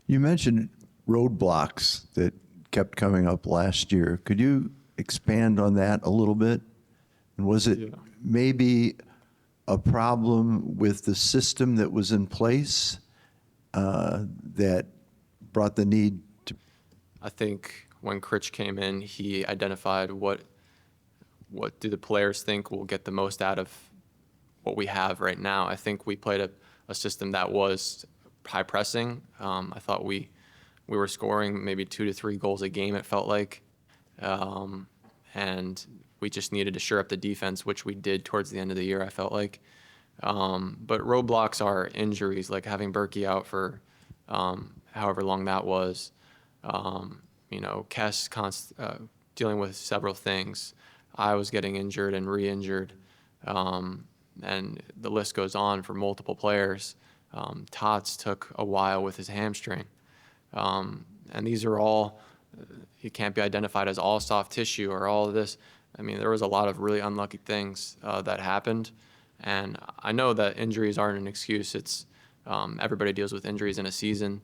You mentioned roadblocks that kept coming up last year. Could you expand on that a little bit? And was it maybe a problem with the system that was in place that brought the need to? I think when Critch came in, he identified what do the players think will get the most out of what we have right now. I think we played a system that was high pressing. I thought we were scoring maybe 2 to 3 goals a game, it felt like. And we just needed to shore up the defense, which we did towards the end of the year, I felt like. But roadblocks are injuries, like having Bürki out for however long that was. Kess dealing with several things. I was getting injured and re-injured. And the list goes on for multiple players. Tots took a while with his hamstring. And these are all, it can't be identified as all soft tissue or all of this. I mean, there was a lot of really unlucky things that happened. And I know that injuries aren't an excuse. It's everybody deals with injuries in a season.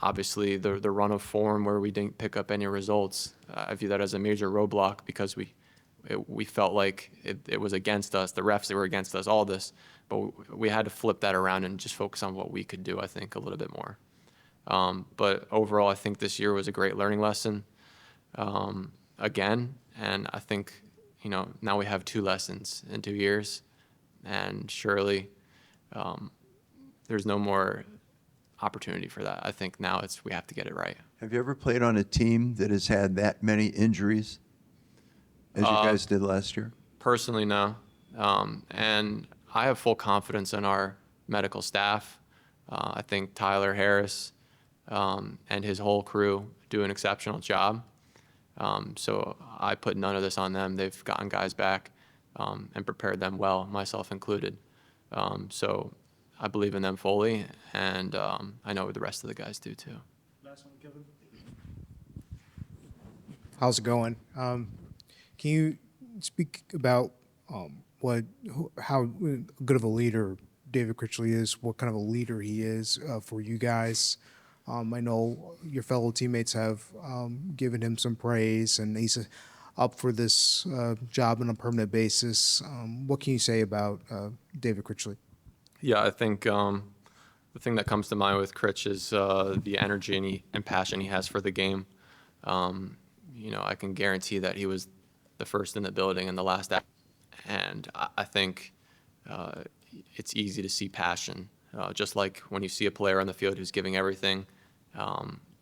Obviously, the run of form where we didn't pick up any results, I view that as a major roadblock because we felt like it was against us, the refs that were against us, all this. But we had to flip that around and just focus on what we could do, I think, a little bit more. But overall, I think this year was a great learning lesson again. And I think, now we have 2 lessons in 2 years. And surely there's no more opportunity for that. I think now we have to get it right. Have you ever played on a team that has had that many injuries as you guys did last year? Personally, no. And I have full confidence in our medical staff. I think Tyler Harris and his whole crew do an exceptional job. So I put none of this on them. They've gotten guys back and prepared them well, myself included. So I believe in them fully, and I know the rest of the guys do too. Last one, Kevin. How's it going? Can you speak about how good of a leader David Critchley is, what kind of a leader he is for you guys? I know your fellow teammates have given him some praise, and he's up for this job on a permanent basis. What can you say about David Critchley? Yeah, I think the thing that comes to mind with Critch is the energy and passion he has for the game. I can guarantee that he was the first in the building in the last act. And I think it's easy to see passion. Just like when you see a player on the field who's giving everything,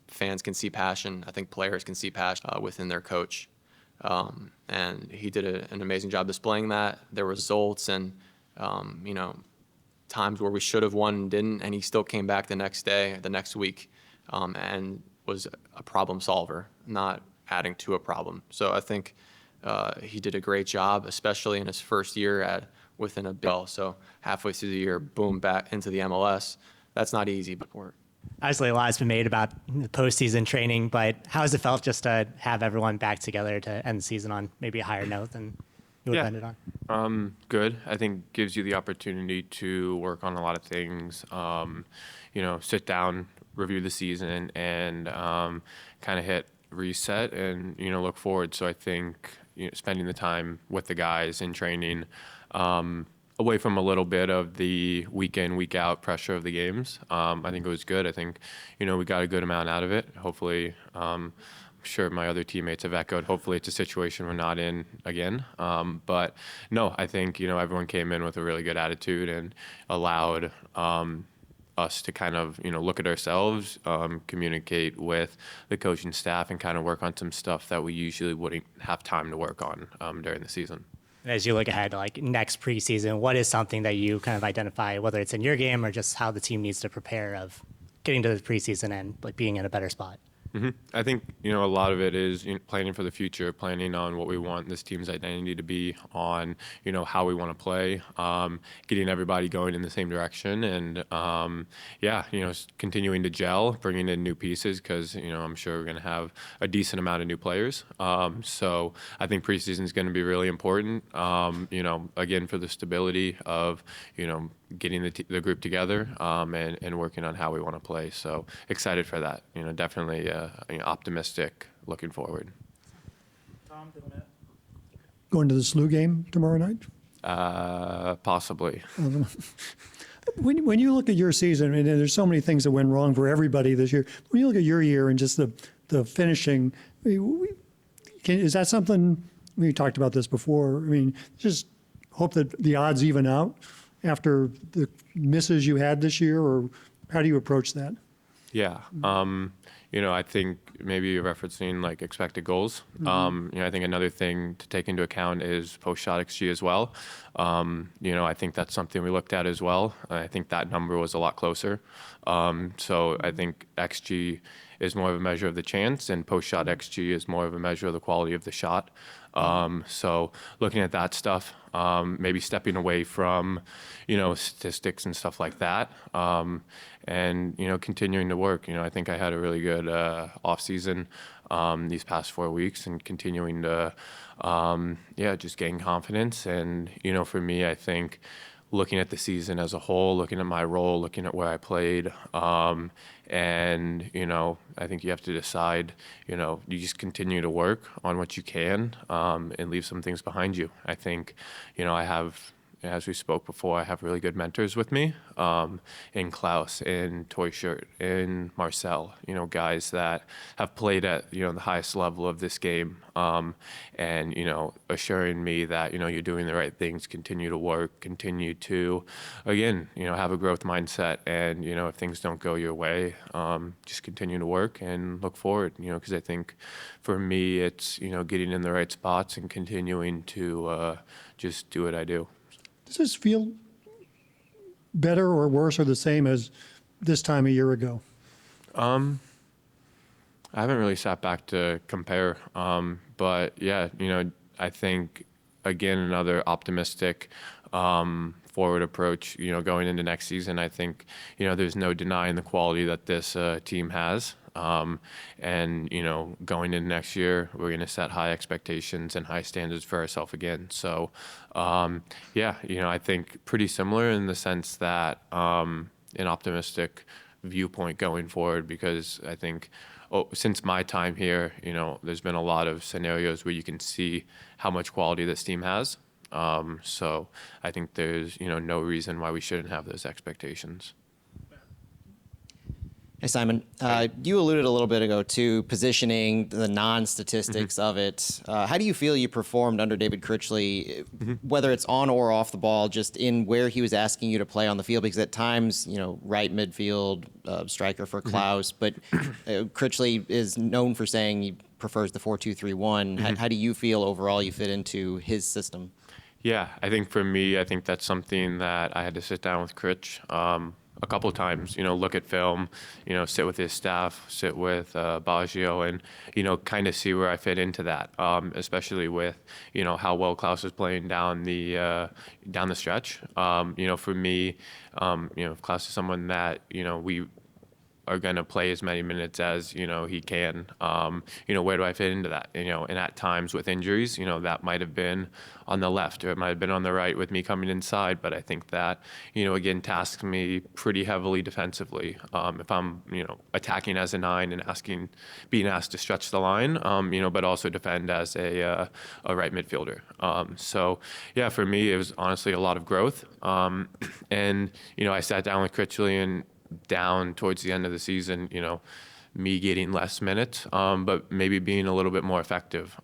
fans can see passion. I think players can see passion within their coach. And he did an amazing job displaying that. There were results and, times where we should have won and didn't, and he still came back the next day, the next week, and was a problem solver, not adding to a problem. So I think he did a great job, especially in his first year within a bill. So halfway through the year, boom, back into the MLS. That's not easy before. Obviously, a lot has been made about the postseason training, but how has it felt just to have everyone back together to end the season on maybe a higher note than you would end it on? Good. I think gives you the opportunity to work on a lot of things, sit down, review the season, and kind of hit reset and, look forward. So I think spending the time with the guys in training, away from a little bit of the week in, week out pressure of the games. I think it was good. I think, we got a good amount out of it. Hopefully, I'm sure my other teammates have echoed. Hopefully it's a situation we're not in again. But no, I think, everyone came in with a really good attitude and allowed us to kind of, look at ourselves, communicate with the coaching staff and kind of work on some stuff that we usually wouldn't have time to work on during the season. As you look ahead, like next preseason, what is something that you kind of identify, whether it's in your game or just how the team needs to prepare of getting to the preseason and like being in a better spot? Mm-hmm. I think, a lot of it is planning for the future, planning on what we want this team's identity to be, on, how we want to play, getting everybody going in the same direction, and, continuing to gel, bringing in new pieces, because, I'm sure we're going to have a decent amount of new players. So I think preseason is going to be really important, again, for the stability of, getting the group together and working on how we want to play. So excited for that. Definitely optimistic looking forward. Tom, going to the SLU game tomorrow night? Possibly. When you look at your season, and there's so many things that went wrong for everybody this year. When you look at your year and just the finishing, is that something, we talked about this before, just hope that the odds even out after the misses you had this year, or how do you approach that? Yeah. I think maybe you're referencing like expected goals. I think another thing to take into account is post-shot XG as well. I think that's something we looked at as well. I think that number was a lot closer. So I think XG is more of a measure of the chance, and post-shot XG is more of a measure of the quality of the shot. So looking at that stuff, maybe stepping away from, statistics and stuff like that, and continuing to work. I think I had a really good off season these past 4 weeks, and continuing to, just gain confidence. And for me, I think looking at the season as a whole, looking at my role, looking at where I played, and I think you have to decide, you just continue to work on what you can, and leave some things behind you. I think, I have, as we spoke before, I have really good mentors with me, in Klaus, in Teuchert, in Marcel, guys that have played at, the highest level of this game, and, assuring me that, you're doing the right things, continue to work, continue to, again, have a growth mindset, and, if things don't go your way, just continue to work and look forward, because I think for me, it's, getting in the right spots and continuing to just do what I do. Does this feel better or worse or the same as this time a year ago? I haven't really sat back to compare, but yeah, I think again another optimistic forward approach. Going into next season, I think there's no denying the quality that this team has. And going into next year, we're going to set high expectations and high standards for ourselves again. So, I think pretty similar in the sense that an optimistic viewpoint going forward, because I think since my time here, there's been a lot of scenarios where you can see how much quality this team has. So I think there's no reason why we shouldn't have those expectations. Hey, Simon. You alluded a little bit ago to positioning, the non-statistics of it. How do you feel you performed under David Critchley, whether it's on or off the ball, just in where he was asking you to play on the field? Because at times, right midfield, striker for Klaus, but Critchley is known for saying he prefers the 4-2-3-1. How do you feel overall you fit into his system? Yeah, I think for me, I think that's something that I had to sit down with Critch a couple of times, look at film, sit with his staff, sit with Baggio, and, kind of see where I fit into that, especially with, how well Klaus is playing down the stretch. For me, Klaus is someone that, we are going to play as many minutes as, he can. Where do I fit into that? And at times with injuries, that might have been on the left or it might have been on the right with me coming inside. But I think that, again, tasks me pretty heavily defensively. If I'm, attacking as a 9 and being asked to stretch the line, but also defend as a right midfielder. So yeah, for me, it was honestly a lot of growth. And, I sat down with Critchley and down towards the end of the season, me getting less minutes, but maybe being a little bit more effective,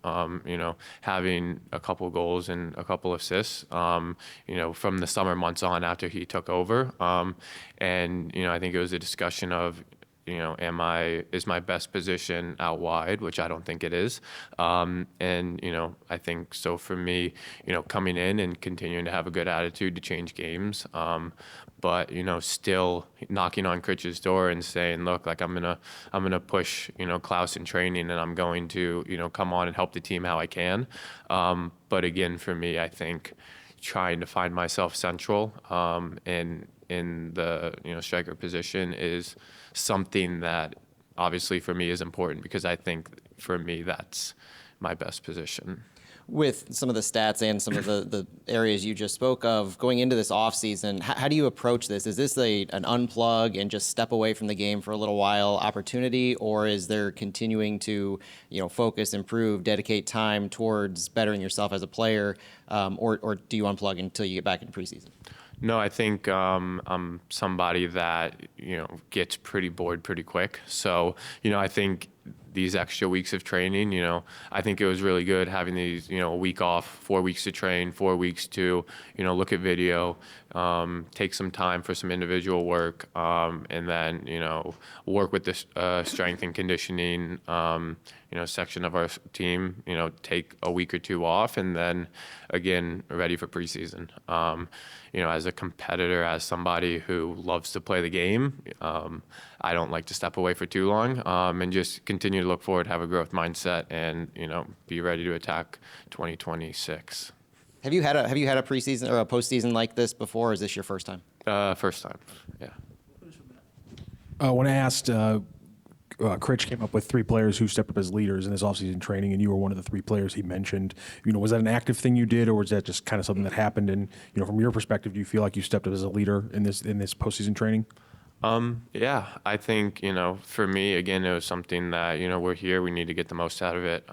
having a couple goals and a couple assists, from the summer months on after he took over. And, I think it was a discussion of, is my best position out wide, which I don't think it is. And, I think so for me, coming in and continuing to have a good attitude to change games, but, still knocking on Critch's door and saying, look, like I'm gonna push, Klaus in training, and I'm going to, come on and help the team how I can. But again, for me, I think trying to find myself central, in the, striker position is something that obviously for me is important, because I think for me, that's my best position. With some of the stats and some of the areas you just spoke of going into this offseason, how do you approach this? Is this an unplug and just step away from the game for a little while opportunity, or is there continuing to, focus, improve, dedicate time towards bettering yourself as a player, or do you unplug until you get back into preseason? No, I think I'm somebody that, gets pretty bored pretty quick. So, I think these extra weeks of training. I think it was really good having these, a week off, 4 weeks to train, 4 weeks to, look at video, take some time for some individual work, and then, work with the strength and conditioning, section of our team, take a week or two off, and then again, ready for preseason. As a competitor, as somebody who loves to play the game, I don't like to step away for too long, and just continue to look forward, have a growth mindset, and be ready to attack 2026. Have you had a preseason or a postseason like this before, or is this your first time? First time, yeah. When I asked, Critch came up with 3 players who stepped up as leaders in this offseason training, and you were one of the 3 players he mentioned. Was that an active thing you did, or was that just kind of something that happened? And from your perspective, do you feel like you stepped up as a leader in this postseason training? Yeah, I think, for me, again, it was something that, we're here, we need to get the most out of it.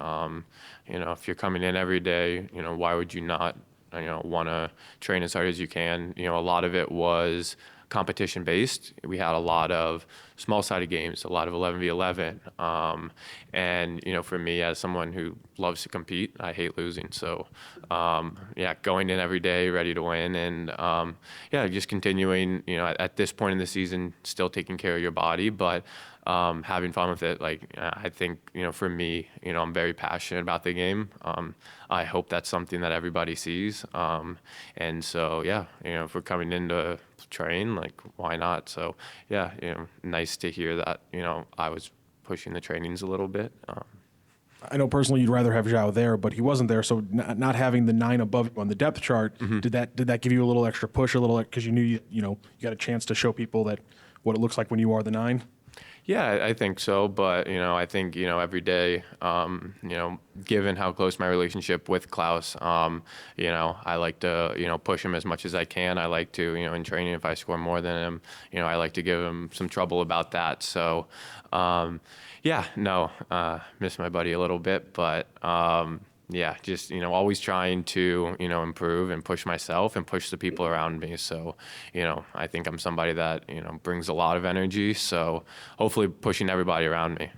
If you're coming in every day, why would you not, want to train as hard as you can? A lot of it was competition based. We had a lot of small-sided games, a lot of 11v11. And, for me, as someone who loves to compete, I hate losing. So, going in every day, ready to win. And, just continuing, at this point in the season, still taking care of your body, but having fun with it. I think, for me, I'm very passionate about the game. I hope that's something that everybody sees. And so, if we're coming in to train, why not? So, nice to hear that, I was pushing the trainings a little bit. I know personally you'd rather have Zhao there, but he wasn't there. So not having the 9 above you on the depth chart, did that give you a little extra push, because you knew you got a chance to show people that what it looks like when you are the 9? Yeah, I think so. But, I think, every day, given how close my relationship with Klaus, I like to, push him as much as I can. I like to, in training, if I score more than him, I like to give him some trouble about that. So, miss my buddy a little bit, but, just, always trying to, improve and push myself and push the people around me. So, I think I'm somebody that, brings a lot of energy. So hopefully pushing everybody around me.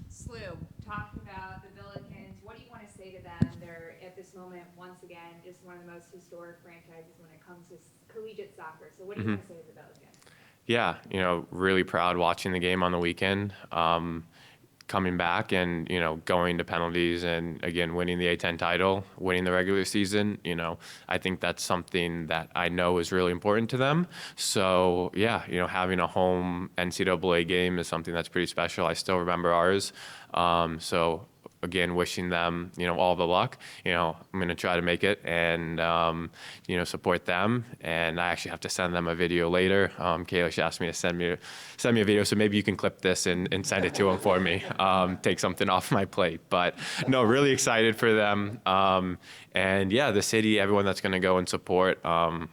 Slew, talking about the Billikens, what do you want to say to them? They're at this moment, once again, just one of the most historic franchises when it comes to collegiate soccer. So what do you want to say to the Billikens? Yeah, really proud watching the game on the weekend. Coming back and, going to penalties and, again, winning the A10 title, winning the regular season, I think that's something that I know is really important to them. So, having a home NCAA game is something that's pretty special. I still remember ours. So, again, wishing them, all the luck. I'm going to try to make it and, support them. And I actually have to send them a video later. Kalish asked me to send me a video, so maybe you can clip this and send it to them for me. Take something off my plate. But no, really excited for them. And the city, everyone that's going to go and support,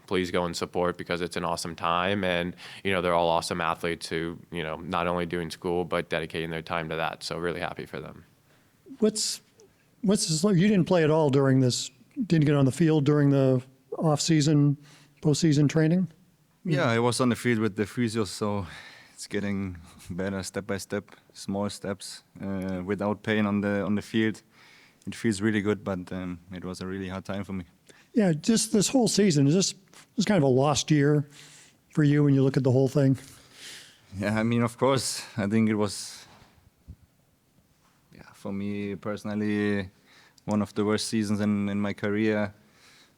please go and support because it's an awesome time. And, they're all awesome athletes who, not only doing school, but dedicating their time to that. So really happy for them. What's this like? You didn't play at all during this, didn't get on the field during the off-season, postseason training? Yeah, I was on the field with the physios, so it's getting better step by step, small steps, without pain on the field. It feels really good, but it was a really hard time for me. Yeah, just this whole season, is this kind of a lost year for you when you look at the whole thing? Yeah, I mean, of course, I think it was, for me personally, one of the worst seasons in my career.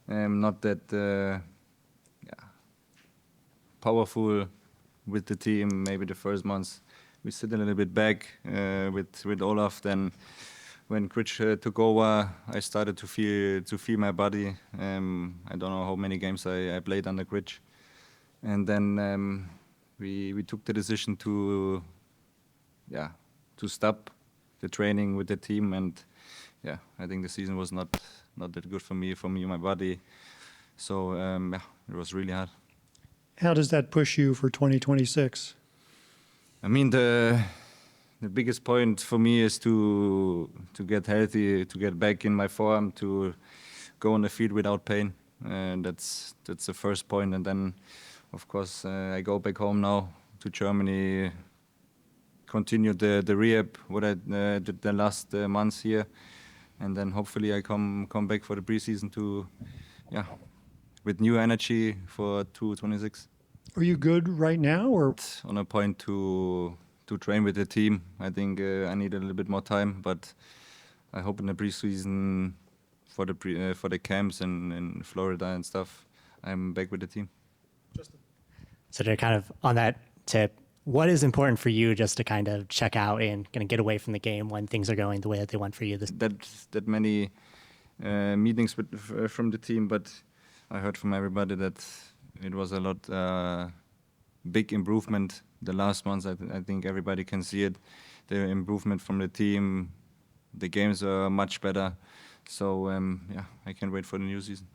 Not that powerful with the team. Maybe the first months we sit a little bit back with Olaf. Then when Critch took over, I started to feel my body. I don't know how many games I played under Critch, and then we took the decision to stop the training with the team, and I think the season was not that good for me and my body. So it was really hard. How does that push you for 2026? I mean, the biggest point for me is to get healthy, to get back in my form, to go on the field without pain. And that's the first point. And then, of course, I go back home now to Germany, continue the rehab what I did the last months here, and then hopefully I come back for the preseason to, with new energy for 2026. Are you good right now, or on a point to train with the team? I think I need a little bit more time, but I hope in the preseason for the camps in Florida and stuff, I'm back with the team. So to kind of on that tip, what is important for you just to kind of check out and kind of get away from the game when things are going the way that they want for you? That many meetings from the team, but I heard from everybody that it was a lot big improvement the last months. I think everybody can see it. The improvement from the team, the games are much better. So I can't wait for the new season.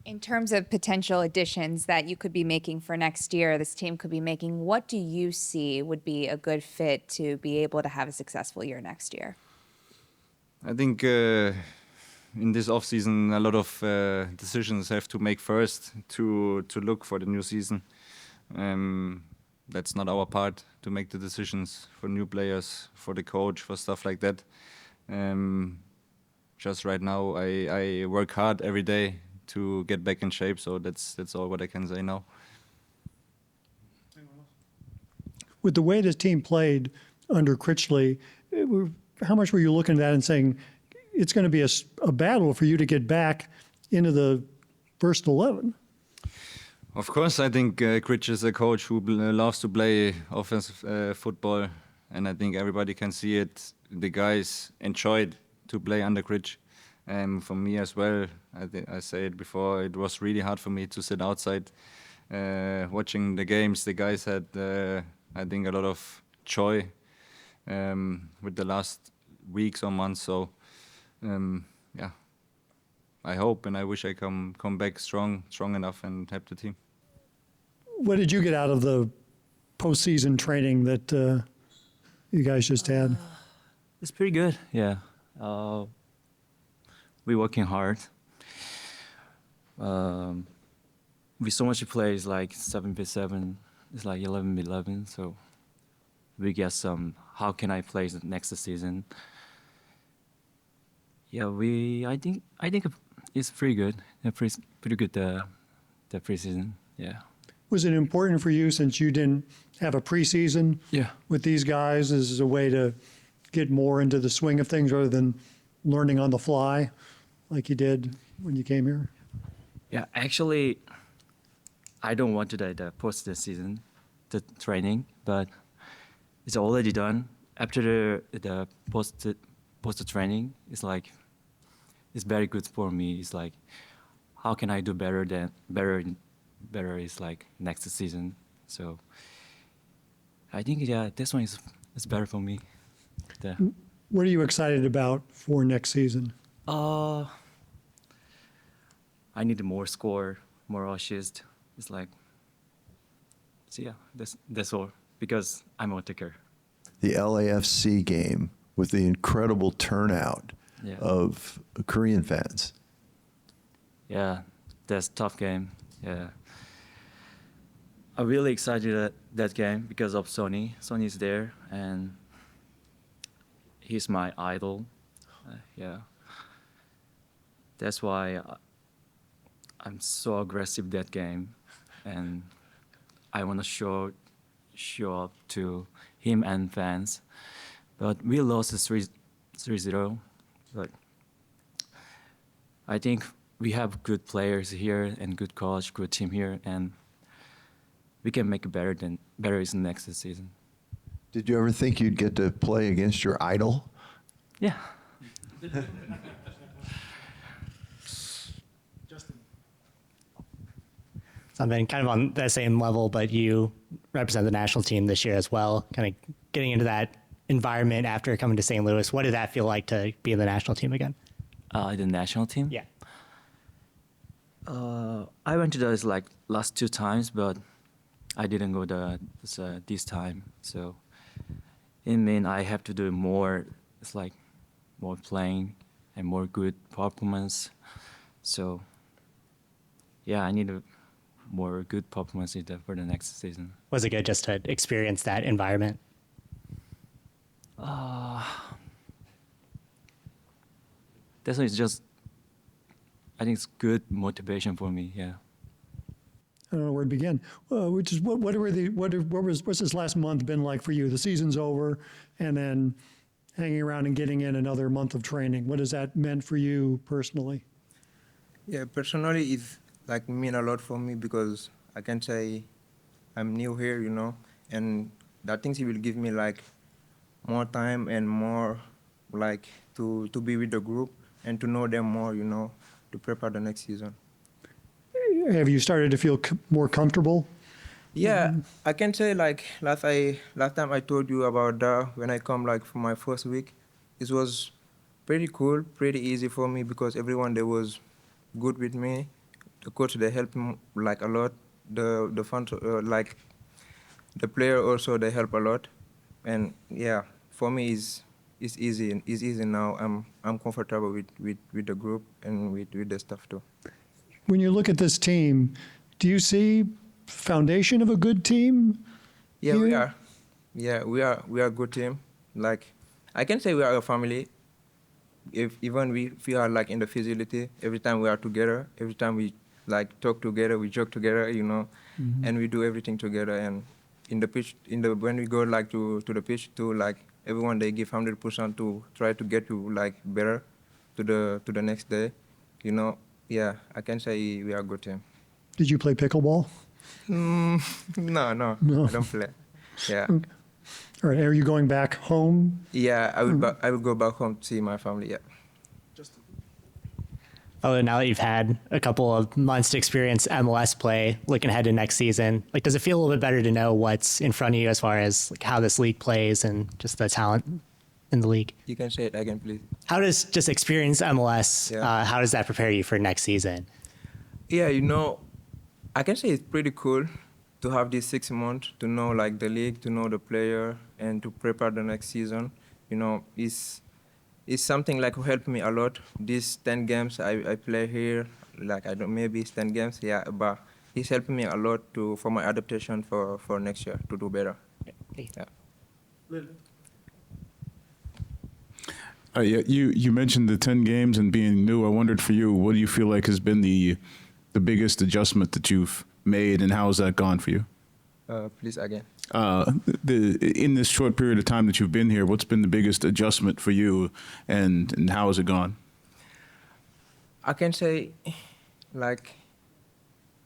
In terms of potential additions that you could be making for next year, this team could be making, what do you see would be a good fit to be able to have a successful year next year? I think in this off season, a lot of decisions have to make first to look for the new season. That's not our part to make the decisions for new players, for the coach, for stuff like that. Just right now, I work hard every day to get back in shape. So that's all what I can say now. with the way this team played under Critchley, how much were you looking at that and saying it's going to be a battle for you to get back into the first 11? Of course, I think Critch is a coach who loves to play offensive football, and I think everybody can see it. The guys enjoyed to play under Critch. For me as well, I said before, it was really hard for me to sit outside watching the games. The guys had, I think, a lot of joy with the last weeks or months. So, yeah, I hope and I wish I come back strong enough and help the team. What did you get out of the postseason training that you guys just had? It's pretty good, yeah. We're working hard. With so much play, it's like 7v7, it's like 11v11, so we get some, how can I play the next season? Yeah, I think it's pretty good. Pretty good the preseason, yeah. Was it important for you, since you didn't have a preseason with these guys, as a way to get more into the swing of things rather than learning on the fly like you did when you came here? Yeah, actually, I don't want to do the post-season, the training, but it's already done. After the post-training, it's like, it's very good for me. It's like, how can I do better is like next season. So I think, yeah, this one is better for me. Yeah. What are you excited about for next season? I need more score, more assist. It's like, so yeah, that's all, because I'm a attacker. The LAFC game with the incredible turnout of Korean fans. Yeah, that's a tough game. Yeah. I'm really excited at that game because of Sonny. Sonny's there, and he's my idol. Yeah. That's why I'm so aggressive that game, and I want to show up to him and fans. But we lost 3-0. But I think we have good players here and good coach, good team here, and we can make it better in next season. Did you ever think you'd get to play against your idol? Yeah. Something kind of on that same level, but you represent the national team this year as well, kind of getting into that environment after coming to St. Louis. What did that feel like to be in the national team again? The national team? Yeah. I went to those like last 2 times, but I didn't go this time. So it means I have to do more. It's like more playing and more good performance. So yeah, I need a more good performance for the next season. Was it good just to experience that environment? Definitely, it's just, I think it's good motivation for me. Yeah. I don't know where to begin. Which is what's this last month been like for you? The season's over, and then hanging around and getting in another month of training. What has that meant for you personally? Yeah, personally, it's like mean a lot for me because I can say I'm new here, you know, and that things it will give me like more time and more like to be with the group and to know them more, you know, to prepare the next season. Have you started to feel more comfortable? Yeah, I can say like last time I told you about that when I come like for my first week, it was pretty cool, pretty easy for me because everyone there was good with me. The coach they helped me like a lot. The fun like the player also they help a lot, and yeah, for me it's easy. It's easy now. I'm comfortable with the group and with the staff too. When you look at this team, do you see foundation of a good team? Yeah, here? we are. Yeah, we are a good team. Like I can say we are a family. If even we are like in the facility, every time we are together, every time we like talk together, we joke together, you know, and we do everything together. And in the pitch, when we go like to the pitch, to like everyone they give 100% to try to get to like better to the next day, you know. Yeah, I can say we are a good team. Did you play pickleball? No, No. I don't play. Yeah. Okay. All right. Are you going back home? Yeah, I will go back home to see my family. Yeah. Oh, now that you've had a couple of months to experience MLS play, looking ahead to next season, like, does it feel a little bit better to know what's in front of you as far as like how this league plays and just the talent in the league? You can say it again, please. How does just experience MLS? Yeah. How does that prepare you for next season? Yeah, you know, I can say it's pretty cool to have these 6 months to know like the league, to know the player, and to prepare the next season. You know, it's something like who helped me a lot. These 10 games I play here, like I don't maybe it's 10 games, yeah, but it's helped me a lot for my adaptation for next year to do better. Yeah. Yeah, you mentioned the 10 games and being new. I wondered for you, what do you feel like has been the biggest adjustment that you've made, and how has that gone for you? Please again. In this short period of time that you've been here, what's been the biggest adjustment for you, and how has it gone? I can say, like,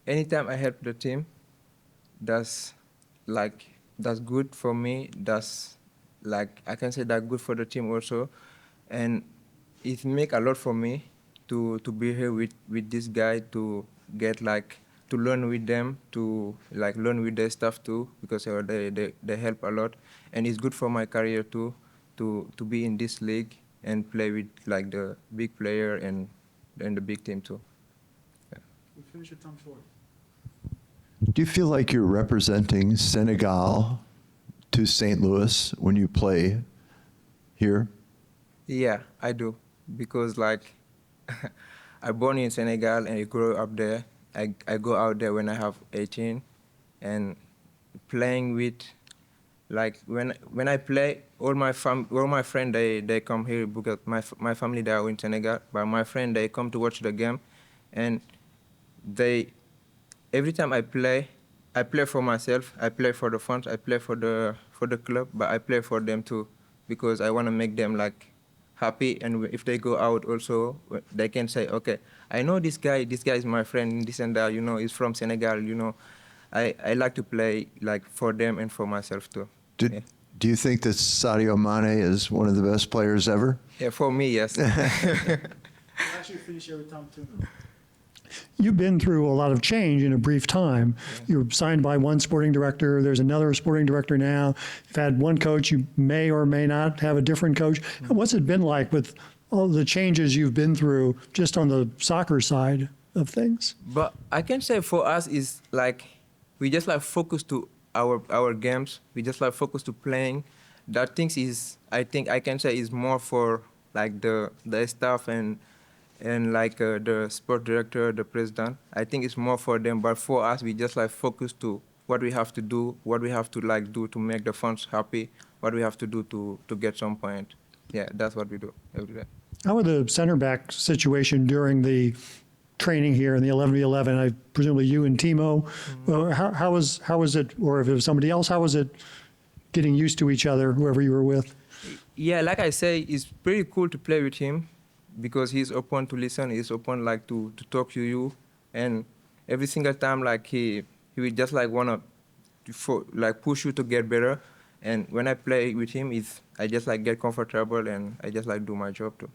anytime I help the team, that's good for me. That's like I can say that good for the team also, and it make a lot for me to be here with this guy, to get like to learn with them, to like learn with their stuff too, because they help a lot, and it's good for my career too, to be in this league and play with like the big player and the big team too. Yeah. We finish your time short. Do you feel like you're representing Senegal to St. Louis when you play here? Yeah, I do, because like I born in Senegal and I grew up there. I go out there when I have 18, and playing with, like when I play, all my friends they come here because my family they are in Senegal, but my friends they come to watch the game, and every time I play for myself, I play for the fans, I play for the club, but I play for them too, because I want to make them like happy, and if they go out also, they can say, okay, I know this guy is my friend, this and that, you know, he's from Senegal, you know. I like to play like for them and for myself too. Do you think that Sadio Mane is one of the best players ever? Yeah, for me, yes. Actually, finish every time too. You've been through a lot of change in a brief time. You were signed by one sporting director. There's another sporting director now. You've had one coach. You may or may not have a different coach. What's it been like with all the changes you've been through just on the soccer side of things? But I can say for us is like we just like focus to our games. We just like focus to playing. That things is I think I can say is more for like the staff and and like the sport director, the president. I think it's more for them, but for us, we just like focus to what we have to do, what we have to like do to make the fans happy, what we have to do to get some point. Yeah, that's what we do every day. How was the center back situation during the training here in the 11v11? I presumably you and Timo. Well, how was it, or if it was somebody else, how was it getting used to each other, whoever you were with? Yeah, like I say, it's pretty cool to play with him because he's open to listen, he's open like to talk to you, and every single time like he will just like wanna like push you to get better. And when I play with him, I just like get comfortable and I just like do my job too.